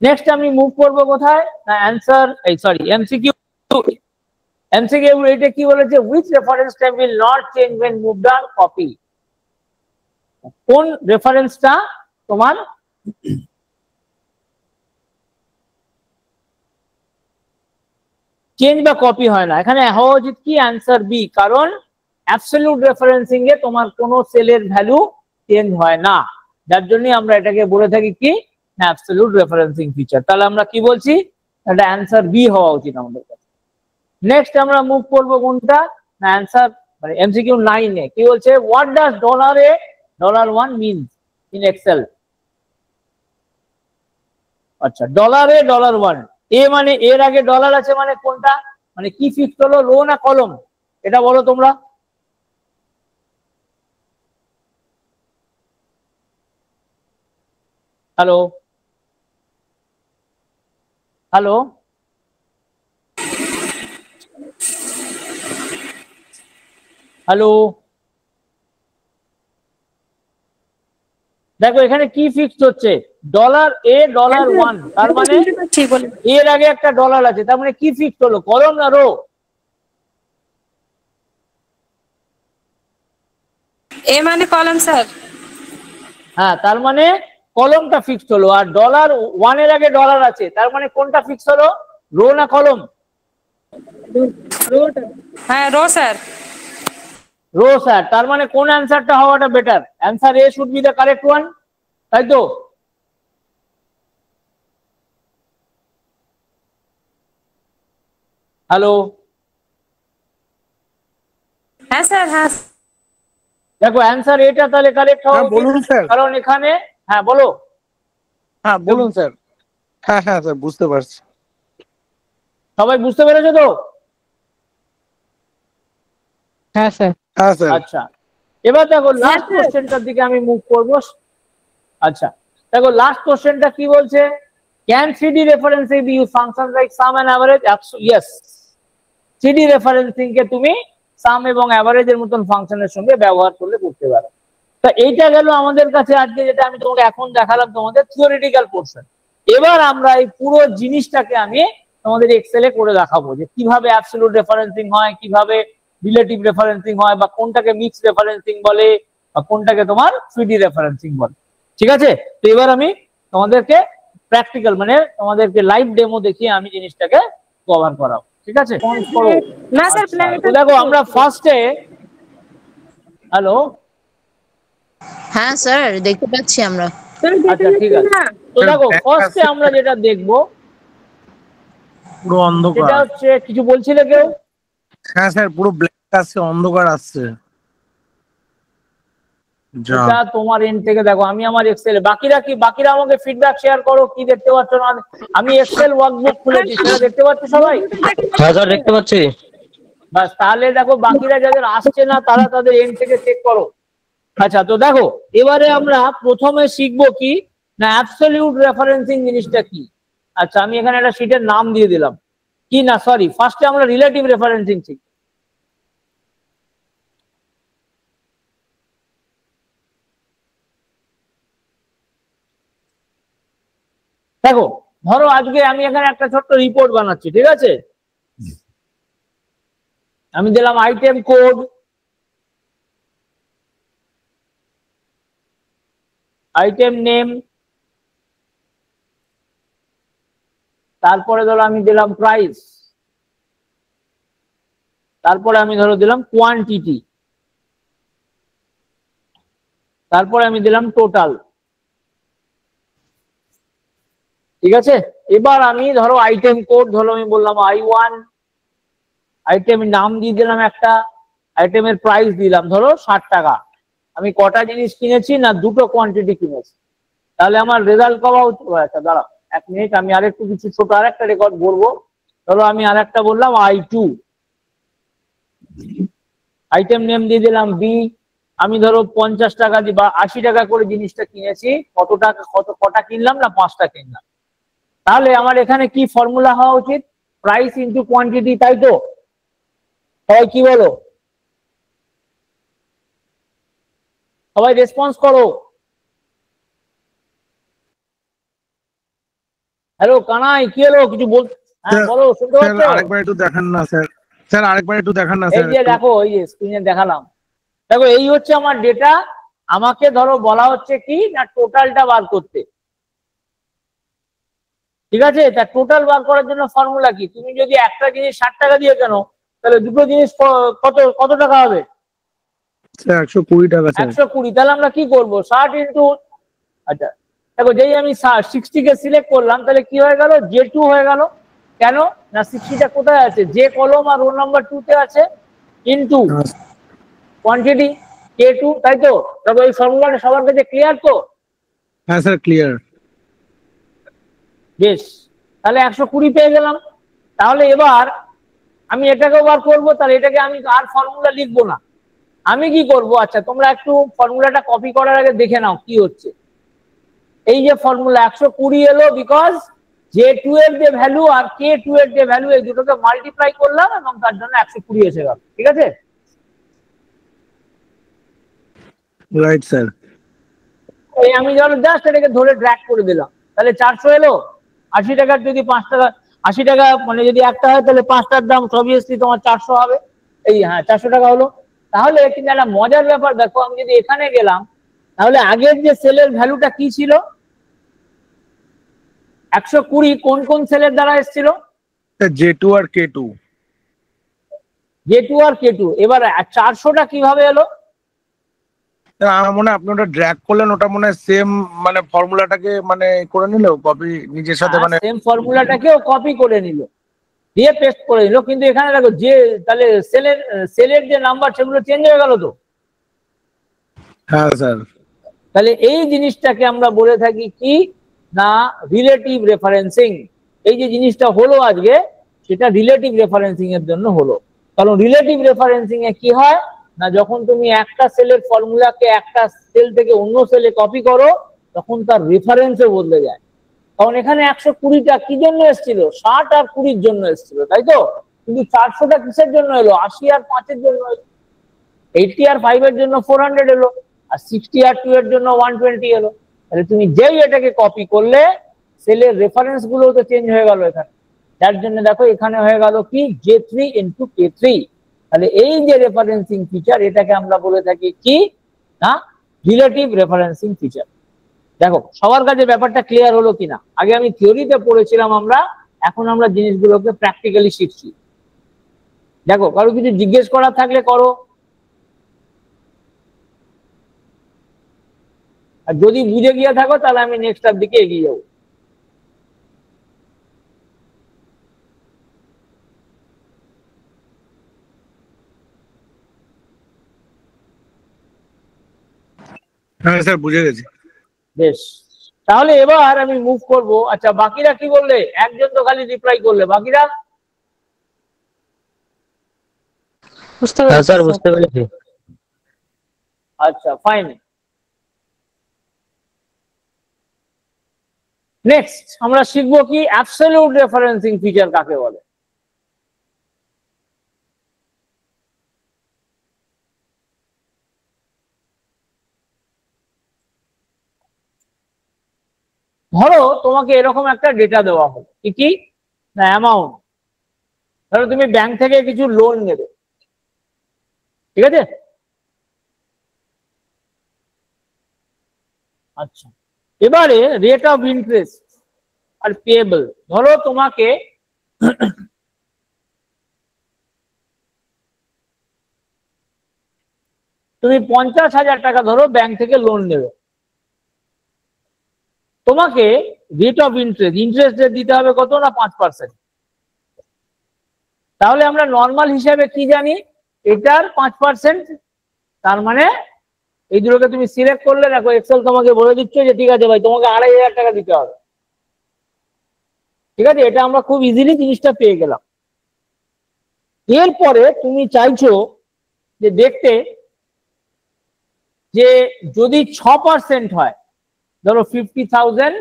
A: নেক্সট আমি মুভ করবো কোথায় না অ্যান্সার এই সরি এমসিকিউ। এমসিকিউ এটা কি বলেছে which reference type will not change when moved or copy। কোন রেফারেন্সটা তোমার চেঞ্জ বা কপি হয় না। এখানে হওয়া উচিত কি অ্যান্সার বি, কারণ অ্যাবসলিউট রেফারেন্সিং এ তোমার কোন সেলের ভ্যালু চেঞ্জ হয় না, যার জন্য আমরা এটাকে বলে থাকি কি অ্যাবসলিউট রেফারেন্সিং ফিচার। তাহলে আমরা কি বলছি এটা অ্যান্সার বি হওয়া উচিত আমাদের কাছে। নেক্সট আমরা মুভ করব কোনটা না অ্যান্সার মানে এমসিকিউ 9 এ কি বলছে what does $1 means in Excel. আচ্ছা $1 এ মানে এর আগে ডলার আছে মানে কোনটা মানে কি ফিক্স হলো রো না কলম এটা বলো তোমরা। হ্যালো হ্যালো হ্যালো দেখো এখানে কি ফিক্সড হচ্ছে $1 তার মানে এর আগে একটা ডলার আছে তার মানে কি ফিক্সড হলো কলম না রো।
C: এ মানে কলম স্যার।
A: হ্যাঁ তার মানে কলমটা ফিক্সড হলো আর $1 এর আগে ডলার আছে তার মানে কোনটা ফিক্স হলো রো না কলম।
C: হ্যাঁ রো স্যার।
A: রো স্যার, তার মানে কোন অ্যান্সারটা হওয়াটা better answer A should be the correct one তাই তো। হ্যালো
C: হ্যাঁ স্যার হ্যাঁ।
A: দেখো অ্যান্সার এটা তাহলে কারেক্ট হওয়া উচিত কারণ এখানে হ্যাঁ বলো।
E: হ্যাঁ বলুন স্যার। হ্যাঁ হ্যাঁ স্যার বুঝতে পারছি।
A: সবাই বুঝতে পেরেছো তো?
D: হ্যাঁ স্যার।
E: হ্যাঁ স্যার।
A: আচ্ছা এবার দেখো লাস্ট কোশ্চেনটার দিকে আমি মুভ করবো। আচ্ছা দেখো লাস্ট কোশ্চেনটা কি বলছে can 3D referencing be use functions like sum and average. Yes 3D referencing কে তুমি সাম এবং এভারেজের মতন ফাংশনের সঙ্গে ব্যবহার করলে করতে পারো। তো এইটা গেল আমাদের কাছে আজকে যেটা আমি তোমাকে এখন দেখালাম তোমাদের থিওরিটিক্যাল পোর্শন। এবার আমরা এই পুরো জিনিসটাকে আমি তোমাদের এক্সেলে করে দেখাবো যে কিভাবে অ্যাবসলিউট রেফারেন্সিং হয়, কিভাবে রিলেটিভ রেফারেন্সিং হয়, বা কোনটাকে মিক্স রেফারেন্সিং বলে, বা কোনটাকে তোমার 3D রেফারেন্সিং বলে। ঠিক আছে, তো এবার আমি তোমাদেরকে প্র্যাকটিক্যাল মানে তোমাদেরকে লাইভ ডেমো দেখিয়ে আমি জিনিসটাকে কভার করাবো। ঠিক আছে
C: না স্যার
A: তো দেখো আমরা ফার্স্টে হ্যালো
B: হ্যাঁ স্যার দেখতে পাচ্ছি আমরা।
A: আচ্ছা ঠিক আছে তো দেখো ফার্স্টে আমরা যেটা দেখবো
E: পুরো অন্ধকার।
A: সেটা হচ্ছে কিছু বলছিলে কেউ?
E: হ্যাঁ স্যার পুরো ব্ল্যাক আসছে, অন্ধকার আসছে।
A: এটা তোমার এন্ড থেকে দেখো আমি আমার এক্সেলে বাকিরা আমাকে ফিডব্যাক শেয়ার করো কি দেখতে পাচ্ছ না। আমি এক্সেল ওয়ার্কবুক খুলেছি সেটা দেখতে পাচ্ছ সবাই?
F: হ্যাঁ স্যার দেখতে পাচ্ছি।
A: বাস তাহলে দেখো বাকিরা যাদের আসছে না তারা তাদের এন্ড থেকে চেক করো। আচ্ছা তো দেখো এবারে আমরা প্রথমে শিখবো কি না অ্যাবসলিউট রেফারেন্সিং জিনিসটা কি। আচ্ছা আমি এখানে একটা শীটের নাম দিয়ে দিলাম কি না সরি ফার্স্টে আমরা রিলেটিভ রেফারেন্সিং শিখব। দেখো ধরো আজকে আমি এখানে একটা ছোট্ট রিপোর্ট বানাচ্ছি, ঠিক আছে? আমি দিলাম আইটেম কোড, আইটেম নেম, তারপরে ধরো আমি দিলাম প্রাইস, তারপরে আমি ধরো দিলাম কোয়ান্টিটি, তারপরে আমি দিলাম টোটাল। ঠিক আছে, এবার আমি ধরো আইটেম কোড ধরো আমি বললাম I1, আইটেমের নাম দিয়ে দিলাম একটা, আইটেমের প্রাইস দিলাম ধরো 60 টাকা। আমি কটা জিনিস কিনেছি না দুটো কোয়ান্টিটি কিনেছি, তাহলে আমার রেজাল্ট পাওয়া উচিত। আচ্ছা দাঁড়াও এক মিনিট, আমি আরেকটু কিছু ছোট আরেকটা রেকর্ড বলবো। ধরো আমি আরেকটা বললাম I2, আইটেম নেম দিয়ে দিলাম বি। আমি ধরো 50 টাকা বা 80 টাকা করে জিনিসটা কিনেছি, কত টাকা কটা কিনলাম না 5টা কিনলাম। তাহলে আমার এখানে কি ফর্মুলা হওয়া উচিত? প্রাইস ইনটু কোয়ান্টিটি, তাই তো? সবাই কি বলো? সবাই রেসপন্স করো। হ্যালো কানাই, কি হলো? কিছু বল। হ্যাঁ বলো, শুনতে
E: স্যার
A: পাচ্ছ?
E: আরেকবার একটু দেখান না স্যার। স্যার আরেকবার একটু দেখান না
A: এই
E: স্যার।
A: যে দেখো, এই যে স্ক্রিনে দেখালাম, দেখো এই হচ্ছে আমার ডেটা। আমাকে ধরো বলা হচ্ছে কি না টোটালটা বার করতে, ঠিক আছে? তা টোটাল বার করার জন্য ফর্মুলা কি? তুমি যদি একটা জিনিস 60 টাকা দিয়ে কেন, তাহলে দুটো জিনিস কত কত টাকা হবে?
E: স্যার 120 টাকা স্যার।
A: 120। তাহলে আমরা কি করব? 60 ইন্টু, আচ্ছা দেখো যেই আমি 60 কে সিলেক্ট করলাম, তাহলে কি হয়ে গেল? J2 হয়ে গেল। কেন না 60টা কোথায় আছে? যে কলম আর রোল নাম্বার 2 তে আছে, ইন্টু কোয়ান্টিটি K2, তাই তো? তবে এই ফর্মুলাটা সবার কাছে ক্লিয়ার তো?
E: হ্যাঁ স্যার ক্লিয়ার।
A: বেশ, তাহলে 120 পেয়ে গেলাম। তাহলে এবার আমি এটাকেও বার করবো, তাহলে এটাকে আমি আর ফর্মুলা লিখবো না। আমি কি করব? আচ্ছা তোমরা একটু ফর্মুলাটা কপি করার আগে দেখে নাও কি হচ্ছে। এই যে ফর্মুলা 120 এলো, বিকজ J2 এর যে ভ্যালু আর K2 এর যে ভ্যালু, এই দুটোকে মাল্টিপ্লাই করলাম এবং তার জন্য 120 এসে গেল। ঠিক আছে?
E: Right sir.
A: এই আমি ধরো জাস্ট এটাকে ধরে ড্র্যাগ করে দিলাম, তাহলে 400 এলো। 80 টাকার যদি 5 টাকা, 80 টাকা মানে যদি একটা হয়, তাহলে 5টার দাম অবভিয়াসলি তোমার 400 হবে। এই হ্যাঁ 400 টাকা হলো। তাহলে কিন্তু একটা মজার ব্যাপার দেখো, আমি যদি এখানে গেলাম, তাহলে আগের যে সেলের ভ্যালুটা কি ছিল? 120 কোন কোন সেলের দ্বারা এসেছিল?
E: J2 আর K2।
A: J2 আর K2। এবার 400টা কিভাবে এলো?
E: আমার মনে হয় আপনি ওটা ড্র্যাগ করলেন, ওটা মনে হয় সেম মানে ফর্মুলাটাকে মানে করে নিল কপি নিজের সাথে মানে।
A: সেম ফর্মুলাটাকেও কপি করে নিল, দিয়ে পেস্ট করে নিল। কিন্তু এখানে দেখো যে তাহলে সেলের যে নাম্বার সেগুলো চেঞ্জ হয়ে গেল তো।
E: হ্যাঁ স্যার।
A: তাহলে এই জিনিসটাকে আমরা বলে থাকি কি না রিলেটিভ রেফারেন্সিং। এই যে জিনিসটা হলো আজকে, সেটা রিলেটিভ রেফারেন্সিং এর জন্য হলো। কারণ রিলেটিভ রেফারেন্সিং এ কি হয় না, যখন তুমি একটা সেলের ফর্মুলাকে একটা সেল থেকে অন্য সেলে কপি করো, তখন তার রেফারেন্সও বদলে যায়। কারণ এখানে 120টা কি জন্য এসেছিল? 60 আর 20-র জন্য এসেছিল, তাই তো? কিন্তু 400টা কিসের জন্য এলো? 80 আর 5-এর জন্য এলো। 80 আর 5-এর জন্য 400 এলো, আর 60 আর 2 এর জন্য 120 এলো। তাহলে তুমি যেই এটাকে কপি করলে, সেলের রেফারেন্স গুলো তো চেঞ্জ হয়ে গেল এখানে। যার জন্য দেখো এখানে হয়ে গেল কি J3 ইন্টু K3। তাহলে এই যে রেফারেন্সিং ফিচার, এটাকে আমরা বলে থাকি কি না রিলেটিভ রেফারেন্সিং ফিচার। দেখো সবার কাছে ব্যাপারটা ক্লিয়ার হলো কিনা? আগে আমি থিওরিতে পড়েছিলাম আমরা, এখন আমরা জিনিসগুলোকে প্র্যাকটিক্যালি শিখছি। দেখো কারো কিছু জিজ্ঞেস করার থাকলে করো, আর যদি বুঝে গিয়ে থাকো তাহলে আমি নেক্সটটার দিকে এগিয়ে যাবো।
E: হ্যাঁ স্যার বুঝে গেছি।
A: বেশ, তাহলে এবার আমি মুভ করব। আচ্ছা বাকিরা কি বললে? একজন তো খালি রিপ্লাই করলে, বাকিরা?
D: বুঝতে
F: হ্যাঁ
D: পেরেছি
F: স্যার
D: স্যার।
F: বুঝতে পেরেছি।
A: আচ্ছা ফাইন। নেক্সট আমরা শিখবো কি অ্যাবসলিউট রেফারেন্সিং ফিচার কাকে বলে। ধরো তোমাকে এরকম একটা ডেটা দেওয়া হলো, কি কি না অ্যামাউন্ট। ধরো তুমি ব্যাংক থেকে কিছু লোন নেবে, ঠিক আছে? আচ্ছা, এবারে রেট অফ ইন্টারেস্ট আর পেয়েবল। ধরো তোমাকে তুমি 50,000 টাকা ধরো ব্যাংক থেকে লোন নেবে, তোমাকে রেট অফ ইন্টারেস্ট রেট দিতে হবে কত না 5%। তাহলে আমরা নর্মাল হিসাবে কি জানি? এটার 5%। তার মানে এই দুটোকে তুমি সিলেক্ট করলে, দেখো এক্সেল তোমাকে বলে দিচ্ছে যে ঠিক আছে ভাই তোমাকে 2,500 টাকা দিতে হবে। ঠিক আছে, এটা আমরা খুব ইজিলি জিনিসটা পেয়ে গেলাম। এরপরে তুমি চাইছো যে দেখতে যে যদি 6% হয়, ধরো 50,000,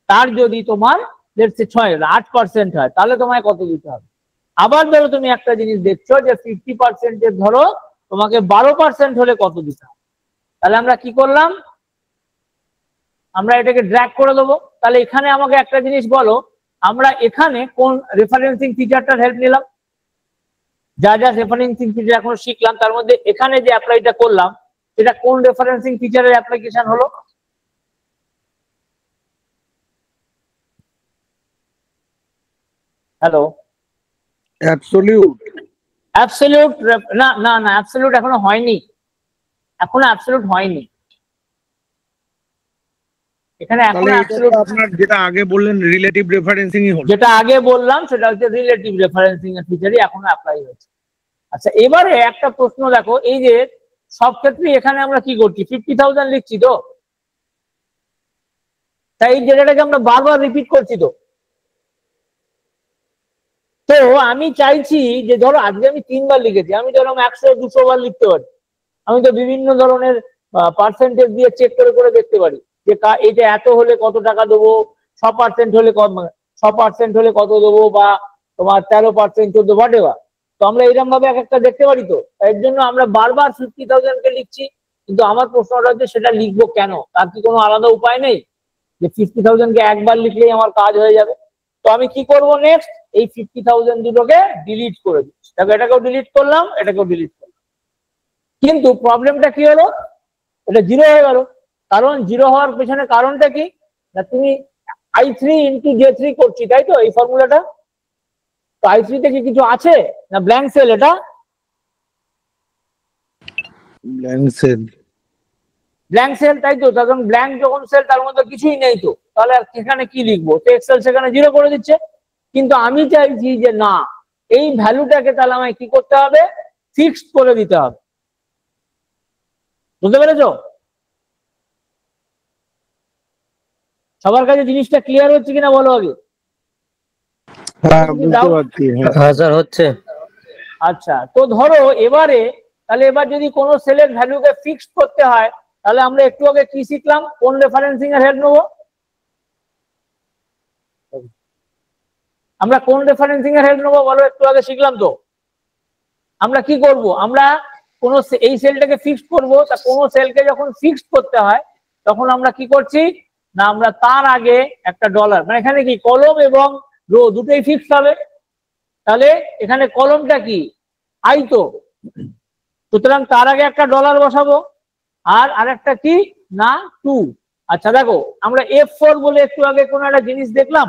A: তার যদি তোমার 8% হয়, তাহলে তোমায় কত দিতে হবে। আবার ধরো তুমি একটা জিনিস দেখছো যে 50% এর ধরো তোমাকে 12% হলে কত দিতে হবে। তাহলে আমরা কি করলাম, আমরা এটাকে ড্র্যাগ করে দেবো। তাহলে এখানে আমাকে একটা জিনিস বলো, আমরা এখানে কোন রেফারেন্সিং ফিচারটার হেল্প নিলাম? যা যা রেফারেন্সিং ফিচার এখনো শিখলাম তার মধ্যে এখানে যে অ্যাপ্লাইটা করলাম এটা কোন রেফারেন্সিং ফিচারের অ্যাপ্লিকেশন হলো? Hello,
E: absolute.
A: অ্যাবসলিউট না না না, অ্যাবসলিউট এখনো হয়নি, এখনো অ্যাবসলিউট হয়নি। এখানে এখনো
E: তাহলে এটা
A: অ্যাবসলিউট,
E: তো আপনার যেটা আগে বললেন রিলেটিভ রেফারেন্সিংই হলো।
A: যেটা আগে বললাম সেটা হচ্ছে রিলেটিভ রেফারেন্সিং এর ফিচারই এখনো অ্যাপ্লাই হয়েছে। আচ্ছা, এবারে একটা প্রশ্ন দেখো, এই যে সব ক্ষেত্রে এখানে আমরা কি করছি, 50,000 লিখছি তো, তাই এই ডেটাটাকে আমরা বারবার রিপিট করছি তো। তো আমি চাইছি যে ধরো আজকে আমি 3বার লিখেছি, আমি ধরো 100-200 বার লিখতে পারি। আমি তো বিভিন্ন ধরনের পার্সেন্টেজ দিয়ে চেক করে করে দেখতে পারি যে এটা এত হলে কত টাকা দেবো, 6% হলে 6% হলে কত দেবো, বা তোমার 13%, 14, whatever। তো আমরা এরকম ভাবে এক একটা দেখতে পারি তো, এর জন্য আমরা বারবার 50,000 কে লিখছি। কিন্তু আমার প্রশ্নটা হচ্ছে সেটা লিখবো কেন? তার কি কোনো আলাদা উপায় নেই যে 50,000 কে একবার লিখলেই আমার কাজ হয়ে যাবে? তো আমি কি করবো নেক্সট, এই 50,000 দুটোকে ডিলিট করে দিচ্ছি। দেখো, এটাকেও ডিলিট করলাম, এটাকেও ডিলিট করলাম। কিন্তু প্রবলেমটা কি হলো, এটা 0 হয়ে গেল। কারণ 0 হওয়ার পেছনে কারণটা কি, না তুমি I3 × J3 করছি, তাই তো এই ফর্মুলাটা। তো I3 তে কি কিছু আছে না ব্ল্যাঙ্ক সেল? এটা
E: ব্ল্যাঙ্ক সেল।
A: ব্ল্যাঙ্ক সেল, তাই তো। তখন ব্ল্যাঙ্ক যখন সেল, তার মধ্যে কিছুই নেই তো, তাহলে সেখানে কি লিখবো? তো এক্সেল সেখানে 0 করে দিচ্ছে। কিন্তু আমি চাইছি যে না, এই ভ্যালুটাকে তাহলে আমায় কি করতে হবে, ফিক্সড করে দিতে হবে। বুঝতে পেরেছো? সবার কাছে জিনিসটা ক্লিয়ার হচ্ছে কিনা বলো আগে।
E: হ্যাঁ, বুঝতে পারছি।
F: হ্যাঁ স্যার হচ্ছে।
A: আচ্ছা, তো ধরো এবারে, তাহলে এবার যদি কোনো সেলের ভ্যালুকে ফিক্সড করতে হয়, তাহলে আমরা একটু আগে কি শিখলাম, কোন রেফারেন্সিং এর হেল্প নেবো? আমরা কোন রেফারেন্সিং এর হেল্প নেবো বলো, একটু আগে শিখলাম তো। আমরা কি করব, আমরা কোন এই সেলটাকে ফিক্সড করব, তা কোন সেলকে যখন ফিক্সড করতে হয় তখন আমরা কি করছি না, আমরা তার আগে একটা ডলার, মানে এখানে কি কলম এবং রো দুটোই ফিক্সড হবে। তাহলে এখানে কলমটা কি আই তো, সুতরাং তার আগে একটা ডলার বসাবো, আর আরেকটা কি না 2। আচ্ছা দেখো, আমরা F4 বলে একটু আগে কোন একটা জিনিস দেখলাম।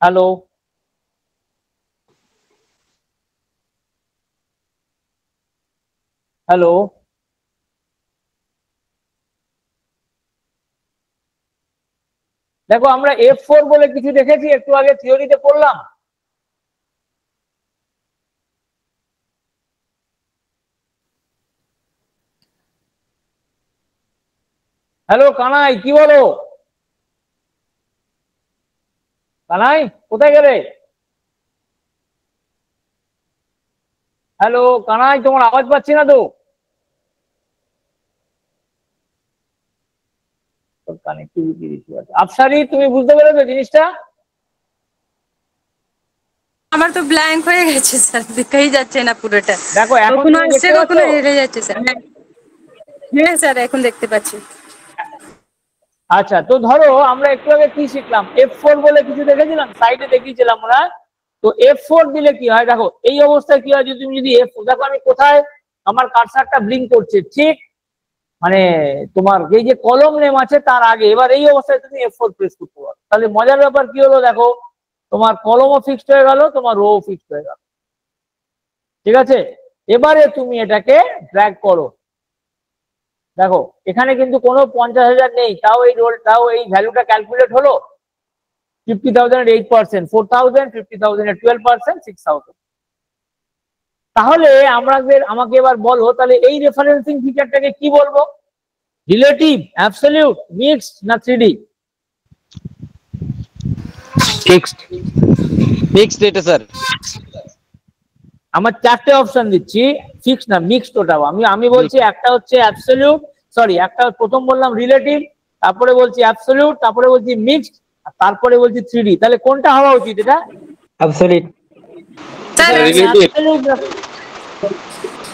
A: হ্যালো, হ্যালো, দেখো আমরা F4 বলে কিছু দেখেছি, একটু আগে থিওরিতে পড়লাম। হ্যালো কানাই, কি বলো? কানাই কোথায় গেলে? হ্যালো কানাই, তোমার আওয়াজ পাচ্ছি না তো। কানেক্টিভিটি ইস্যু আছে। আফসারি, তুমি বুঝতে পেরেছো জিনিসটা?
C: আমার তো ব্ল্যাঙ্ক হয়ে গেছে স্যার, দেখাই যাচ্ছে না পুরোটা।
A: দেখো এখন
C: কখনো
A: তুমি
C: আসছে,
A: দেখতে
C: কখনো
A: পাচ্ছো?
C: হেরে যাচ্ছে স্যার। হ্যাঁ স্যার, এখন দেখতে পাচ্ছি।
A: আচ্ছা, তো ধরো আমরা একটু আগে কি শিখলাম, F4 বলে কিছু দেখেছিলাম, সাইডে দেখিয়েছিলাম আমরা। তো F4 দিলে কি হয়, দেখো এই অবস্থায় কি হয়, যদি তুমি যদি F4, দেখো আমি কোথায় আমার কার্সারটা ব্লিঙ্ক করছে, ঠিক মানে তোমার এই যে কলম নেম আছে তার আগে। এবার এই অবস্থায় তুমি F4 প্রেস করতে পারো। তাহলে মজার ব্যাপার কি হলো, দেখো তোমার কলমও ফিক্সড হয়ে গেল, তোমার রো ফিক্সড হয়ে গেল। ঠিক আছে, এবারে তুমি এটাকে ড্র্যাগ করো। দেখো এখানে কিন্তু কোনো 50,000 নেই, তাও এই ভ্যালুটা ক্যালকুলেট হলো। 50,000 এর 8%, 4,000, 50,000 এর 12%, 6,000। তাহলে আমাকে এবার বলো, তাহলে এই রেফারেন্সিং ফিচারটাকে কি বলবো? রিলেটিভ, অ্যাবসলিউট, মিক্সড না 3D?
F: ফিক্সড। ফিক্সড এটা স্যার।
A: আমার চারটে অপশন দিচ্ছি, ফিক্সড না মিক্সড। ওটাও আমি বলছি একটা হচ্ছে অ্যাবসলিউট, সরি একটা প্রথম বললাম রিলেটিভ, তারপরে বলছি অ্যাবসলিউট, তারপরে বলছি মিক্সড, আর তারপরে বলছি 3D। তাহলে কোনটা হওয়া উচিত এটা?
F: অ্যাবসলিউট।
C: Sir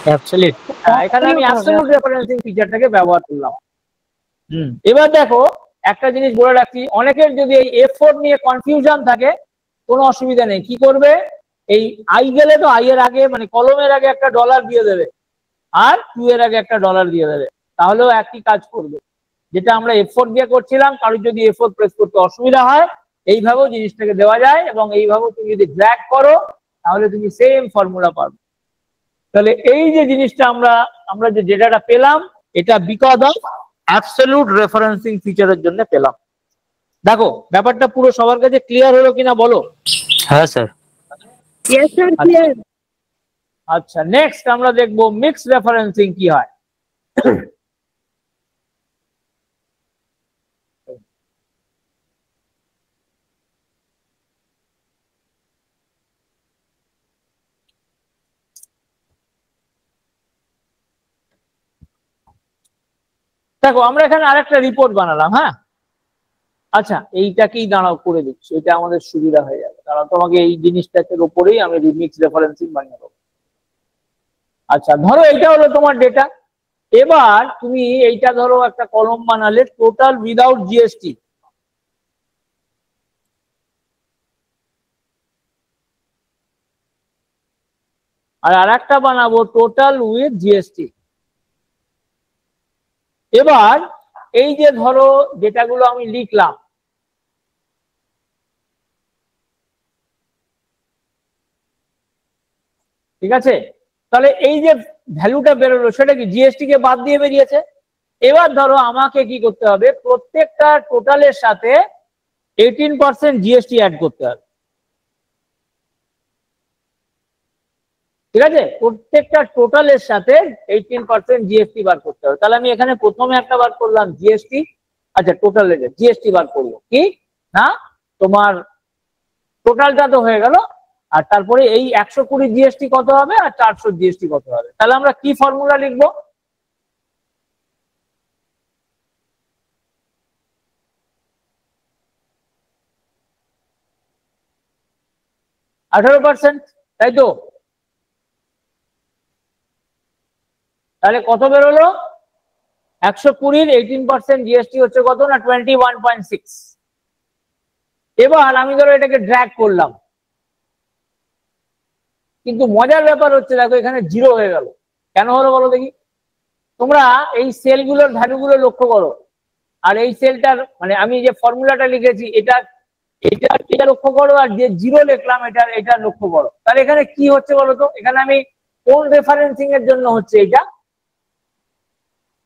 A: absolute. এখানে আমি অ্যাবসলিউট রেফারেন্সিং ফিচারটাকে ব্যবহার করলাম। এবার দেখো একটা জিনিস বলে রাখছি, অনেকের যদি এই F4 নিয়ে কনফিউশন থাকে, কোনো অসুবিধা নেই। কি করবে, এই আই গেলে তো আই এর আগে মানে কলমের আগে একটা ডলার দিয়ে দেবে, আর টু এর আগে একটা ডলার দিয়ে দেবে, তাহলেও একই কাজ করবে। যেটা আমরা F4 দিয়ে করছিলাম, কারোর যদি F4 প্রেস করতে অসুবিধা হয়, এইভাবেও জিনিসটাকে দেওয়া যায়, এবং এইভাবেও তুমি যদি ড্র্যাগ করো তাহলে তুমি সেম ফর্মুলা পাবে। তাহলে এই যে জিনিসটা আমরা যে ডেটাটা পেলাম, এটা বিকজ অফ অ্যাবসলিউট রেফারেন্সিং ফিচারের জন্য পেলাম। দেখো ব্যাপারটা পুরো সবার কাছে ক্লিয়ার হলো কিনা বলো?
F: হ্যাঁ স্যার।
B: Yes sir, clear.
A: আচ্ছা, নেক্সট আমরা দেখবো মিক্সড রেফারেন্সিং কি হয়। দেখো আমরা এখানে আরেকটা রিপোর্ট বানালাম। হ্যাঁ, আচ্ছা এইটাকেই দাঁড়াও করে দিচ্ছি, এটা আমাদের সুবিধা হয়ে যাবে। দাঁড়াও, তোমাকে এই জিনিসটার উপরেই আমি মিক্সড রেফারেন্সিং বানিয়ে দেবো। আচ্ছা ধরো এইটা হলো তোমার ডেটা। এবার তুমি এইটা ধরো একটা কলম বানালে টোটাল উইদাউট জিএসটি, আর আরেকটা বানাবো টোটাল উইথ জিএসটি। এবার এই যে ধরো ডেটাগুলো আমি লিখলাম, ঠিক আছে, তাহলে এই যে ভ্যালুটা বেরোলো সেটা কি জিএসটি কে বাদ দিয়ে বেরিয়েছে। এবার ধরো আমাকে কি করতে হবে, প্রত্যেকটা টোটালের সাথে 18% জিএসটি অ্যাড করতে হবে। ঠিক আছে, প্রত্যেকটা টোটালের সাথে 18% জিএসটি বার করতে হবে। তাহলে আমি এখানে প্রথমে একটা বার করলাম জিএসটি। আচ্ছা টোটালের জিএসটি বার করবো কি না, তোমার টোটালটা তো হয়ে গেল, আর তারপরে এই 120 জিএসটি কত হবে আর 400 জিএসটি কত হবে। তাহলে আমরা কি ফর্মুলা লিখবো, %18, তাই তো? তাহলে কত বেরোলো, 120 18% জিএসটি হচ্ছে কত না 21.6। এবার আমি ধরো এটাকে ড্র্যাগ করলাম, কিন্তু মজার ব্যাপার হচ্ছে দেখো এখানে 0 হয়ে গেল। কেন হলো বলো দেখি? তোমরা এই সেলগুলোর ভ্যালুগুলো লক্ষ্য করো, আর এই সেলটার মানে আমি যে ফর্মুলাটা লিখেছি এটা এটা এটা লক্ষ্য করো, আর যে 0 লিখলাম এটা লক্ষ্য করো। তাহলে এখানে কি হচ্ছে বলো তো, এখানে আমি কোন রেফারেন্সিং এর জন্য হচ্ছে এটা,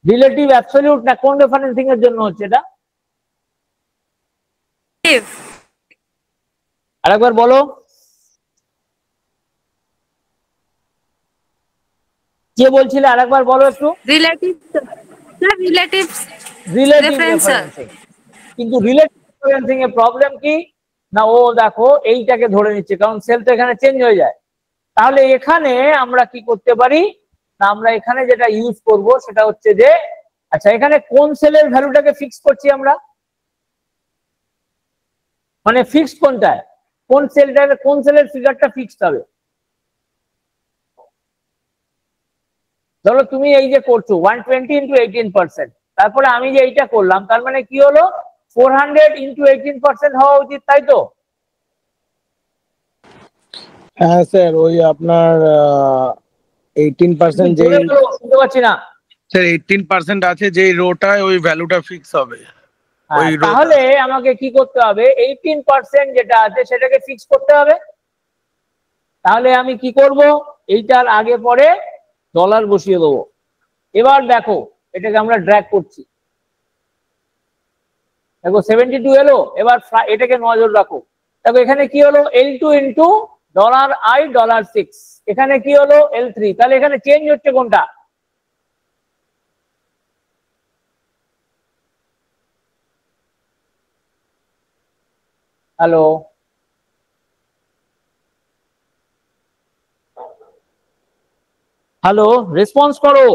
A: রিলেটিভ অ্যাবসলিউট না কোন রেফারেন্সিং এর জন্য হচ্ছে এটা? আরেকবার বলো, কে বলছিলে আরেকবার বলো একটু।
C: Relative sir, relative
A: relative
C: reference sir.
A: Referencing. কিন্তু রিলেটিভ রেফারেন্সিং এর প্রবলেম কি না, ও দেখো এইটাকে ধরে নিচ্ছে, কারণ সেল তো এখানে চেঞ্জ হয়ে যায়। তাহলে এখানে আমরা কি করতে পারি না, আমরা এখানে যেটা ইউজ করব সেটা হচ্ছে যে, আচ্ছা এখানে কোন সেলের ভ্যালুটাকে ফিক্স করছি আমরা, মানে ফিক্সড কোনটায়, কোন সেলটাকে কোন সেলের ফিগারটা ফিক্সড হবে। ধরো তুমি এই যে করছো 120 ইন্টু 18%, তারপরে আমি যে এইটা করলাম, তার মানে কি হলো 400 ইন্টু 18% হওয়া উচিত, তাই তো?
E: হ্যাঁ স্যার, ওই আপনার 18% যে
A: বুঝতে পারছি না
E: স্যার 18% আছে যে রোটায় ওই ভ্যালুটা ফিক্স হবে। ওই রোটা
A: তাহলে আমাকে কি করতে হবে, 18% যেটা আছে সেটাকে ফিক্স করতে হবে। তাহলে আমি কি করব, এইটার আগে পরে ডলার বসিয়ে দেবো। এবার দেখো এটাকে আমরা ড্র্যাগ করছি, দেখো 72 এলো। এবার এটাকে নজর রাখো, দেখো এখানে কি হলো L2 ইন্টু $I$6, এখানে কি হলো L3। তাহলে এখানে চেঞ্জ হচ্ছে কোনটা, হ্যালো, হ্যালো, রেসপন্স করো।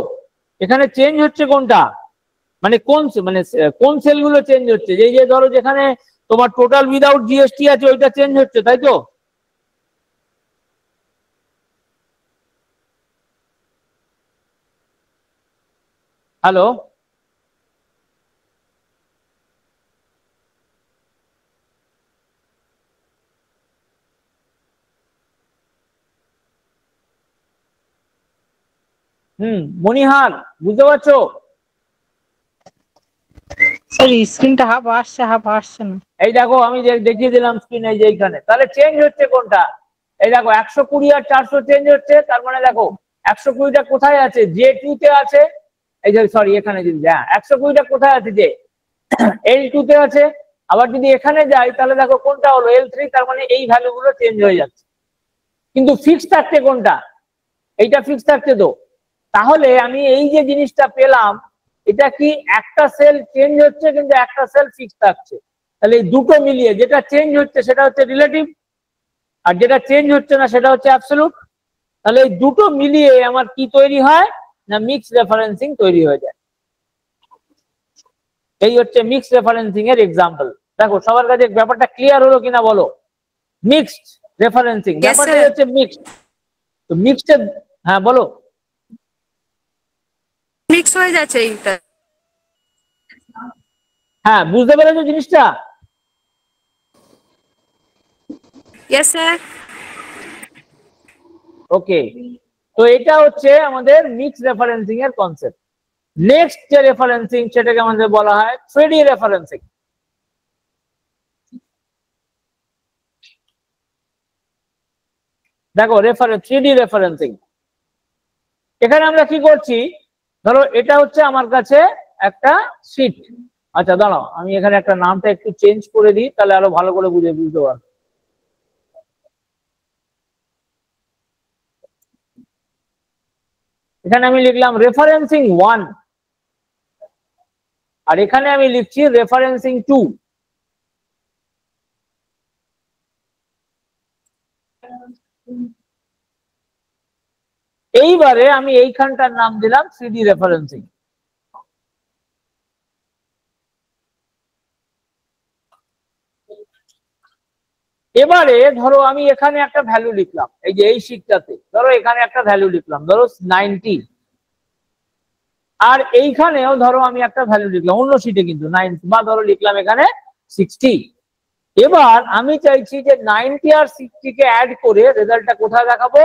A: এখানে চেঞ্জ হচ্ছে কোনটা, মানে কোন সেলগুলো চেঞ্জ হচ্ছে? যে ধরো যেখানে তোমার টোটাল উইদাউট জিএসটি আছে ওইটা চেঞ্জ হচ্ছে, তাই তো? হ্যালো, মনিহার, বুঝতে পারছো?
D: স্যার স্ক্রিনটা হাফ আসছে হাফ আসছে না।
A: এই দেখো আমি দেখিয়ে দিলাম স্ক্রিনে, যে এইখানে তাহলে চেঞ্জ হচ্ছে কোনটা? এই দেখো 120 আর 400 চেঞ্জ হচ্ছে, তার মানে দেখো 120টা কোথায় আছে? যে টু তে আছে। এই যে সরি, এখানে যদি 120টা কোথায় আছে? যে L2 তে আছে। আবার যদি এখানে যাই তাহলে দেখো কোনটা হলো? L3, তার মানে এই ভ্যালুগুলো চেঞ্জ হয়ে যাচ্ছে। কিন্তু ফিক্স থাকছে কোনটা? এইটা ফিক্স থাকছে তো। তাহলে আমি এই যে জিনিসটা পেলাম, এটা কি একটা সেল চেঞ্জ হচ্ছে কিন্তু একটা সেল ফিক্স থাকছে। তাহলে এই দুটো মিলিয়ে যেটা চেঞ্জ হচ্ছে সেটা হচ্ছে রিলেটিভ, আর যেটা চেঞ্জ হচ্ছে না সেটা হচ্ছে অ্যাবসলিউট। তাহলে এই দুটো মিলিয়ে আমার কি তৈরি হয় না, মিক্স রেফারেন্সিং তৈরি হয়ে যায়। এই হচ্ছে মিক্স রেফারেন্সিং এর এক্সাম্পল। দেখো সবার কাছে ব্যাপারটা ক্লিয়ার হলো কিনা বলো? মিক্সড রেফারেন্সিং ব্যাপারটা হচ্ছে মিক্সড। তো মিক্সড, হ্যাঁ বলো।
C: মিক্স হয়ে যাচ্ছে এইটা।
A: হ্যাঁ, বুঝতে পেরেছো জিনিসটা?
C: Yes sir.
A: ওকে, তো এটা হচ্ছে আমাদের মিক্স রেফারেন্সিং এর কনসেপ্ট। নেক্সট যে রেফারেন্সিং সেটাকে আমাদের বলা হয় 3D রেফারেন্সিং। দেখো 3D রেফারেন্সিং, এখানে আমরা কি করছি? ধরো এটা হচ্ছে আমার কাছে একটা শীট। আচ্ছা দাঁড়াও, আমি এখানে একটা নামটা একটু চেঞ্জ করে দিই, তাহলে আরো ভালো করে বুঝতে পারবো। এখানে আমি লিখলাম রেফারেন্সিং 1, আর এখানে আমি লিখছি রেফারেন্সিং 2। এইবারে আমি এইখানটার নাম দিলাম 3D রেফারেন্সিং। এবারে ধরো আমি এখানে একটা ভ্যালু লিখলাম, এই যে এই শীটটাতে ধরো এখানে একটা ভ্যালু লিখলাম, ধরো 90। আর এইখানেও ধরো আমি একটা ভ্যালু লিখলাম অন্য শীটে, কিন্তু 90, বা ধরো লিখলাম এখানে 60। এবার আমি চাইছি যে 90 আর 60 কে অ্যাড করে রেজাল্টটা কোথায় দেখাবো?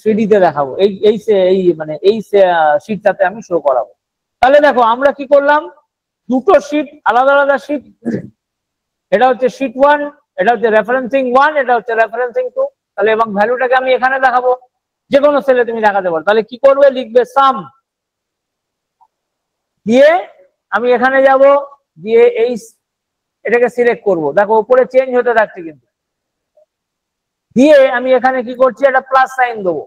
A: 3D তে দেখাবো। এই মানে এই শীটটাতে আমি শো করাবো। তাহলে দেখো আমরা কি করলাম, দুটো শীট, আলাদা আলাদা শীট। এটা হচ্ছে শীট 1, এটা হচ্ছে রেফারেন্সিং 1, এটা হচ্ছে রেফারেন্সিং 2। তাহলে এবং ভ্যালুটাকে আমি এখানে দেখাবো, যে কোনো সেলে তুমি দেখাতে পারো। তাহলে কি করবে? লিখবে সাম, দিয়ে আমি এখানে যাব, দিয়ে এটাকে সিলেক্ট করব। দেখো উপরে চেঞ্জ হতে থাকছে কিন্তু। দিয়ে আমি এখানে কি করছি, একটা প্লাস সাইন দেবো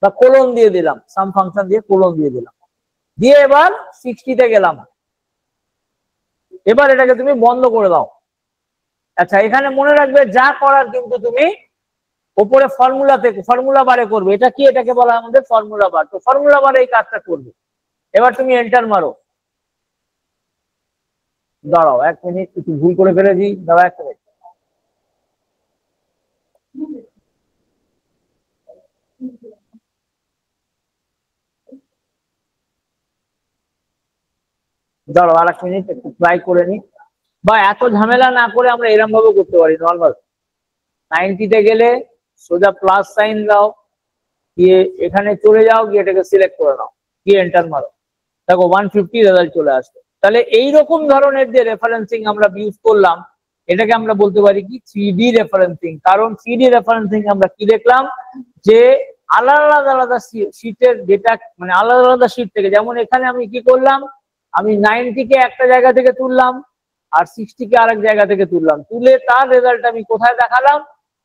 A: বা কোলন দিয়ে দিলাম, সাম ফাংশন দিয়ে কোলন দিয়ে দিলাম। দিয়ে এবার 60 তে গেলাম। এবার এটাকে তুমি বন্ধ করে দাও। আচ্ছা, এখানে মনে রাখবে যা করার কিন্তু তুমি উপরে ফর্মুলা বারে করবে। এটা কি? এটাকে বলা হয় আমাদের ফর্মুলা বার। তো ফর্মুলা বারে এই কাজটা করবে। এবার তুমি এন্টার মারো। দাঁড়াও 1 মিনিট, কিছু ভুল করে ফেলেছি, দাঁড়াও 1 মিনিট। দাঁড়াও আর 1 মিনিট, একটু ট্রাই করে নি। বা এত ঝামেলা না করে আমরা এরকম ভাবে করতে পারি নর্মাল। 90 তে গেলে সোজা প্লাস সাইন দাও, দিয়ে এখানে চলে যাও, গিয়ে এটাকে সিলেক্ট করে নাও, গিয়ে এন্টার মারো। দেখো 150 রেজাল্ট চলে আসবে। তাহলে এইরকম ধরনের যে রেফারেন্সিং আমরা ইউজ করলাম, এটাকে আমরা বলতে পারি কি 3D রেফারেন্সিং। কারণ 3D রেফারেন্সিং আমরা কি দেখলাম, যে আলাদা আলাদা শীটের ডেটা, মানে আলাদা আলাদা শীট থেকে, যেমন এখানে আমি কি করলাম, আমি 90 কে একটা জায়গা থেকে তুললাম আর 60 কে আরেক জায়গা থেকে তুললাম, তুলে তার রেজাল্ট আমি কোথায় দেখালাম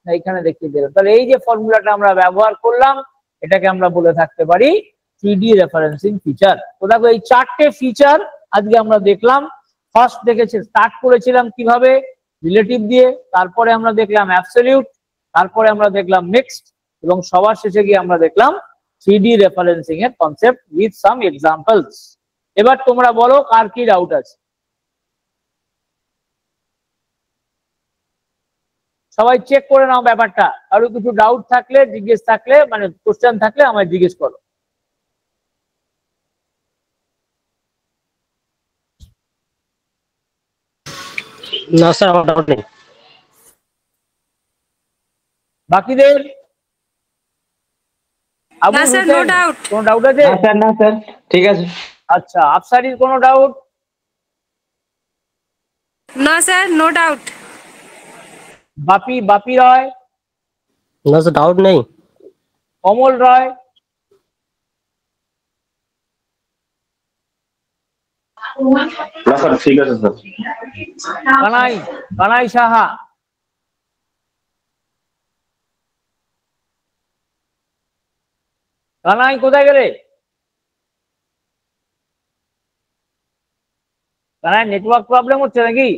A: না এখানে দেখিয়ে দিলাম। তাহলে এই যে ফর্মুলাটা আমরা ব্যবহার করলাম, এটাকে আমরা বলে থাকতে পারি 3D রেফারেন্সিং ফিচার। তো দেখো এই 4টে ফিচার আজকে আমরা দেখলাম। ফার্স্ট স্টার্ট করেছিলাম কিভাবে রিলেটিভ দিয়ে, তারপরে আমরা দেখলাম অ্যাবসলিউট, তারপরে আমরা দেখলাম মিক্সড, এবং সবার শেষে গিয়ে আমরা দেখলাম 3D রেফারেন্সিং এর কনসেপ্ট উইথ সাম এক্সাম্পলস। এবার তোমরা বলো কার কি ডাউট আছে। সবাই চেক করে নাও ব্যাপারটা, আরো কিছু ডাউট থাকলে জিজ্ঞেস থাকলে মানে কোশ্চেন থাকলে আমায় জিজ্ঞেস করো।
F: না স্যার, আমার ডাউট নেই।
A: বাকিদের আবু
C: না স্যার,
A: হোসেন,
C: no doubt।
A: কোনো ডাউট আছে?
F: না স্যার, ঠিক আছে।
A: আচ্ছা, আফসারির কোনো doubt?
C: No sir, no doubt।
A: বাপি রয়?
F: না স্যার, ডাউট নেই।
A: কমল রয়?
G: না স্যার, ঠিক আছে স্যার।
A: কানাই সাহা? কানাই কোথায় গেলে? কানাই নেটওয়ার্ক প্রবলেম হচ্ছে নাকি?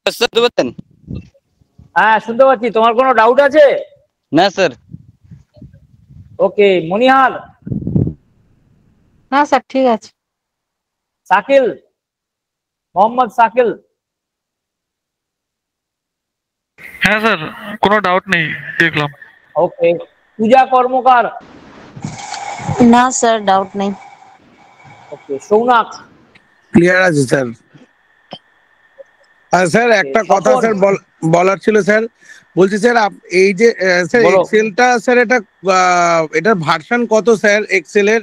F: স্যার বুঝতে
A: হ্যাঁ শুনতে পাচ্ছি। তোমার কোনো ডাউট আছে?
F: না স্যার।
A: ওকে, মনিহার?
D: না স্যার, ঠিক আছে।
A: শাকিল, মোহাম্মদ শাকিল?
H: হ্যাঁ স্যার, কোনো ডাউট নেই, দেখলাম।
A: ওকে, পূজা কর্মকার?
B: না স্যার, ডাউট নেই।
A: ওকে, সৌনাক?
E: ক্লিয়ার আছে স্যার। আর স্যার একটা কথা স্যার বলার ছিল স্যার, বলছি স্যার এই যে স্যার
A: বলো।
E: এক্সেলটা স্যার এটার ভার্সন কত স্যার এক্সেলের,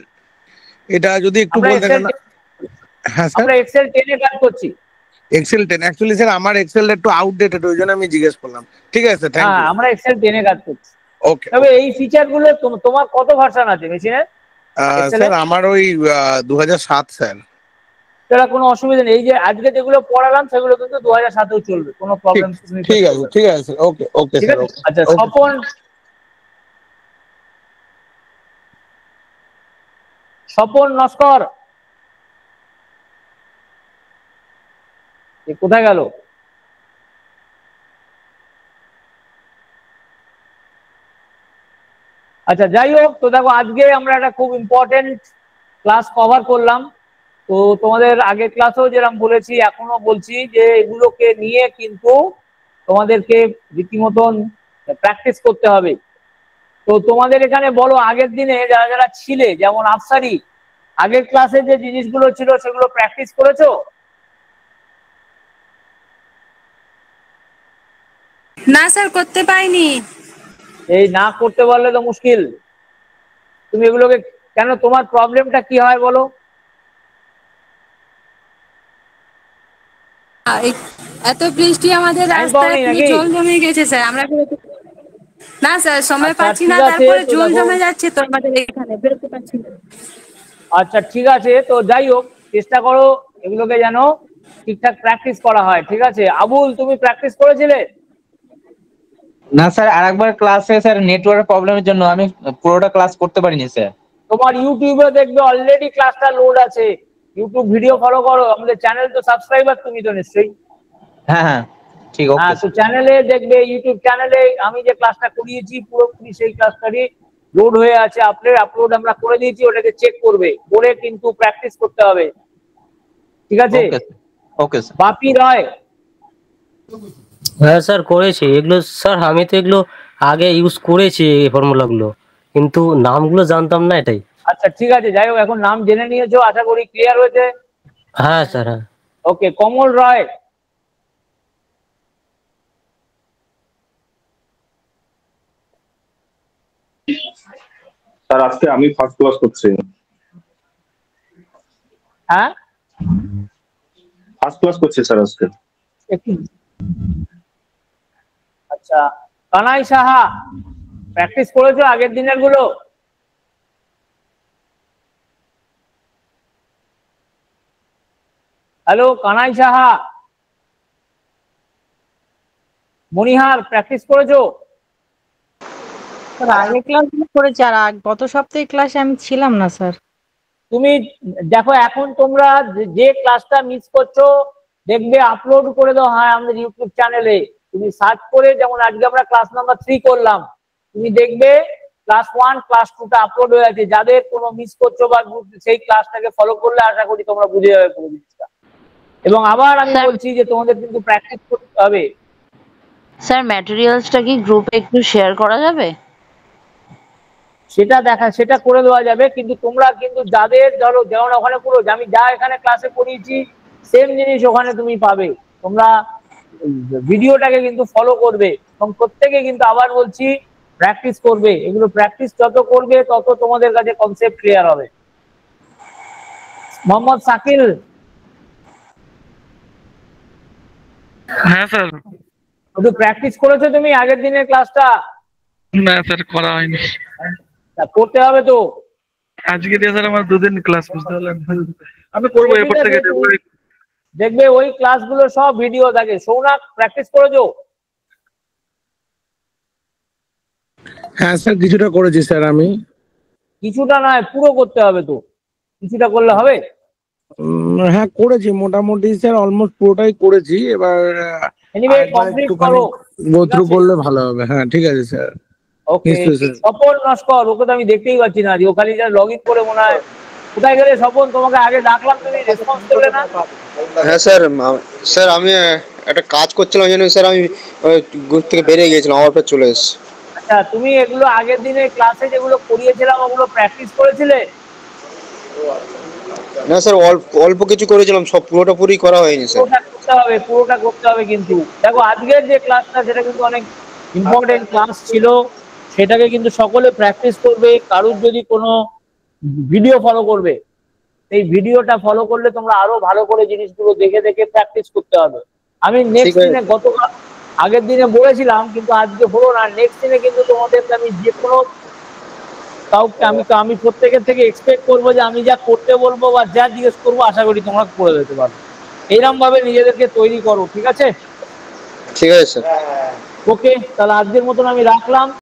E: এটা যদি একটু
A: আমরা
E: বলতেন না। হ্যাঁ স্যার,
A: আমরা এক্সেল 10 এ কাজ করছি।
E: এক্সেল 10 অ্যাকচুয়ালি স্যার আমার এক্সেলটা একটু আউটডেটেড, ওই জন্য আমি জিজ্ঞেস করলাম। ঠিক আছে স্যার, থ্যাংক
A: হ্যাঁ,
E: ইউ।
A: আমরা এক্সেল 10 এ কাজ করছি।
E: ওকে
A: তবে এই ফিচার গুলো তোমার কত ভার্সন আছে মেশিনের?
E: স্যার আমার ওই 2007 স্যার।
A: সেটা কোনো অসুবিধা নেই। এই যে আজকে যেগুলো পড়ালাম সেগুলো কিন্তু 2007-এও চলবে, কোনো প্রবলেম নেই।
E: ঠিক আছে ঠিক আছে স্যার, ওকে ওকে
A: ঠিক
E: স্যার।
A: আছে। আচ্ছা, স্বপন নস্কর কোথায় গেল? আচ্ছা, যাই হোক, তো দেখো আজকে আমরা একটা খুব ইম্পর্টেন্ট ক্লাস কভার করলাম। তো তোমাদের আগের ক্লাসেও যেরকম বলেছি এখনো বলছি যে এগুলোকে নিয়ে কিন্তু তোমাদেরকে রীতিমতন প্র্যাকটিস করতে হবে। তো তোমাদের এখানে বলো, আগের দিনে যারা যারা ছিলে, যেমন আফসারি, আগের ক্লাসে যে জিনিসগুলো ছিল সেগুলো প্র্যাকটিস করেছো?
C: না স্যার, করতে পাইনি।
A: এই না করতে পারলে তো মুশকিল। তুমি এগুলোকে কেন, তোমার প্রবলেমটা কি হয় বলো?
C: এত বৃষ্টি আমাদের
A: Time
C: রাস্তায়
A: পাওনি
C: পুরো
A: নাকি?
C: জল জমে গেছে স্যার। আমরা না স্যার, সময়
A: আচ্ছা,
C: পাচ্ছি না,
A: ঠিক আছে,
C: তারপরে
A: তো
C: জল
A: দেখো।
C: জমে যাচ্ছে তো আমাদের এখানে, বেরোতে পারছি না।
A: আচ্ছা, ঠিক আছে, তো যাই হোক, চেষ্টা করো এগুলোকে যেন ঠিকঠাক প্র্যাকটিস করা হয়। ঠিক আছে, আবুল তুমি প্র্যাকটিস করেছিলে?
F: না স্যার, আরেকবার ক্লাসে স্যার নেটওয়ার্ক প্রবলেমের জন্য আমি পুরোটা ক্লাস করতে পারিনি স্যার।
A: তোমার ইউটিউবে দেখবে অলরেডি ক্লাসটা লোড আছে। ইউটিউব ভিডিও ফলো করো, আমাদের চ্যানেল তো সাবস্ক্রাইবার তুমি তো নিশ্চয়ই।
F: হ্যাঁ হ্যাঁ, ঠিক, ওকে
A: হ্যাঁ, তো চ্যানেলে দেখবে, ইউটিউব চ্যানেলে আমি যে ক্লাসটা করিয়েছি পুরোপুরি সেই ক্লাসটারই লোড হয়ে আছে, আপলোড আমরা করে দিয়েছি। ওটাকে চেক করবে, করে কিন্তু প্র্যাকটিস করতে হবে। ঠিক আছে?
F: Okay sir.
A: বাপি রয়?
I: হ্যাঁ স্যার, করেছি এগুলো স্যার। আমি তো এগুলো আগে ইউজ করেছি এই ফর্মুলাগুলো, কিন্তু নামগুলো জানতাম না, এটাই।
A: আচ্ছা, ঠিক আছে, যাই হোক, এখন নাম জেনে নিয়েছো, আশা করি ক্লিয়ার হয়েছে।
I: হ্যাঁ স্যার, হ্যাঁ।
A: ওকে, কমল রয়?
G: স্যার আজকে আমি ফার্স্ট ক্লাস করছি।
A: হ্যাঁ,
G: ফার্স্ট ক্লাস করছি স্যার আজকে।
A: একটু। আচ্ছা, কানাই সাহা প্র্যাকটিস করেছো আগের দিনের গুলো? হ্যালো কানাই সাহা? মনিহার প্র্যাকটিস করেছো?
D: স্যার আগের ক্লাস করেছি, আর গত সপ্তাহে ক্লাসে আমি ছিলাম না স্যার।
A: তুমি দেখো, এখন তোমরা যে ক্লাসটা মিস করছো দেখবে আপলোড করে দেওয়া হয় আমাদের ইউটিউব চ্যানেলে। তুমি সার্চ করে, যেমন আজকে আমরা ক্লাস নাম্বার 3 করলাম, তুমি দেখবে ক্লাস 1 ক্লাস 2টা আপলোড হয়ে আছে। যাদের কোনো মিস করছো বা সেই ক্লাসটাকে ফলো করলে আশা করি তোমরা বুঝে যাবে পুরো জিনিসটা। এবং আবার আমি বলছি যে তোমাদের কিন্তু প্র্যাকটিস করতে হবে।
B: স্যার ম্যাটেরিয়ালসটা কি গ্রুপে একটু শেয়ার করা যাবে?
A: সেটা করে দেওয়া যাবে, কিন্তু তোমরা কিন্তু যাদের ধরো যেমন ওখানে পুরো আমি যা এখানে ক্লাসে করিয়েছি সেম জিনিস ওখানে তুমি পাবে। তোমরা ভিডিওটাকে কিন্তু ফলো করবে এবং প্রত্যেকে কিন্তু আবার বলছি প্র্যাকটিস করবে। এগুলো প্র্যাকটিস যত করবে তত তোমাদের কাছে কনসেপ্ট ক্লিয়ার হবে। মোহাম্মদ শাকিল,
H: হ্যাঁ স্যার।
A: একটু প্র্যাকটিস করেছো তুমি আগের দিনের ক্লাসটা?
H: না স্যার, করা হয়নি।
A: করতে হবে তো।
H: আজকে দিয়ে স্যার আমার 2 দিন ক্লাস, বুঝতে পারলেন। আমি করবো এরপর থেকে।
A: দেখবে ওই ক্লাসগুলো সব ভিডিও থাকে। সৌনাক, প্র্যাকটিস করেছো?
E: হ্যাঁ স্যার, কিছুটা করেছি স্যার আমি।
A: কিছুটা নয়, পুরো করতে হবে তো। কিছুটা করলে হবে?
E: হ্যাঁ করেছি মোটামুটি স্যার, অলমোস্ট পুরোটাই করেছি। এবার
A: এনিওয়ে কমপ্লিট করো,
E: গো থ্রু করলে ভালো হবে। হ্যাঁ ঠিক আছে স্যার।
A: ওকে।
E: নিশ্চয়ই স্যার।
A: স্বপন নস্কর, ওকে তো আমি দেখতেই পাচ্ছি না, ও খালি যা লগ ইন করে মনে হয়। কোথায় গেলে স্বপন? তোমাকে আগে ডাকলাম, তুমি রেসপন্স করলে না।
J: হ্যাঁ স্যার, স্যার আমি একটা কাজ করছিলাম, জানেন স্যার, আমি গ্রুপ থেকে বেরিয়ে গিয়েছিলাম, আবার ফের চলে এসেছি।
A: আচ্ছা, তুমি এগুলো আগের দিনের ক্লাসে যেগুলো করিয়েছিলাম ওগুলো প্র্যাকটিস করেছিলে?
J: না স্যার, অল্প কিছু করেছিলাম, সব পুরোটা পুরি করা হয়নি স্যার।
A: পুরোটা করতে হবে কিন্তু। দেখো আজকের যে ক্লাসটা সেটা কিন্তু অনেক ইম্পর্টেন্ট ক্লাস ছিল, সেটাকে কিন্তু সকলে প্র্যাকটিস করবে। কারুর যদি কোনো ভিডিও ফলো করবে, এই ভিডিওটা ফলো করলে তোমরা আরো ভালো করে জিনিসগুলো দেখে দেখে প্র্যাকটিস করতে হবে। আমি নেক্সট দিনে গতকাল আগের দিনে বলেছিলাম কিন্তু আজকে হলো না। নেক্সট দিনে কিন্তু তোমাদেরকে আমি যে কোনো কাউকে আমি প্রত্যেকের থেকে এক্সপেক্ট করবো যে আমি যা করতে বলবো বা যা জিজ্ঞেস করবো আশা করি তোমরা করে দিতে পারবে। এইরকম ভাবে নিজেদেরকে তৈরি করো, ঠিক আছে?
J: ঠিক আছে স্যার।
A: ওকে, তাহলে আজকের মতন আমি রাখলাম।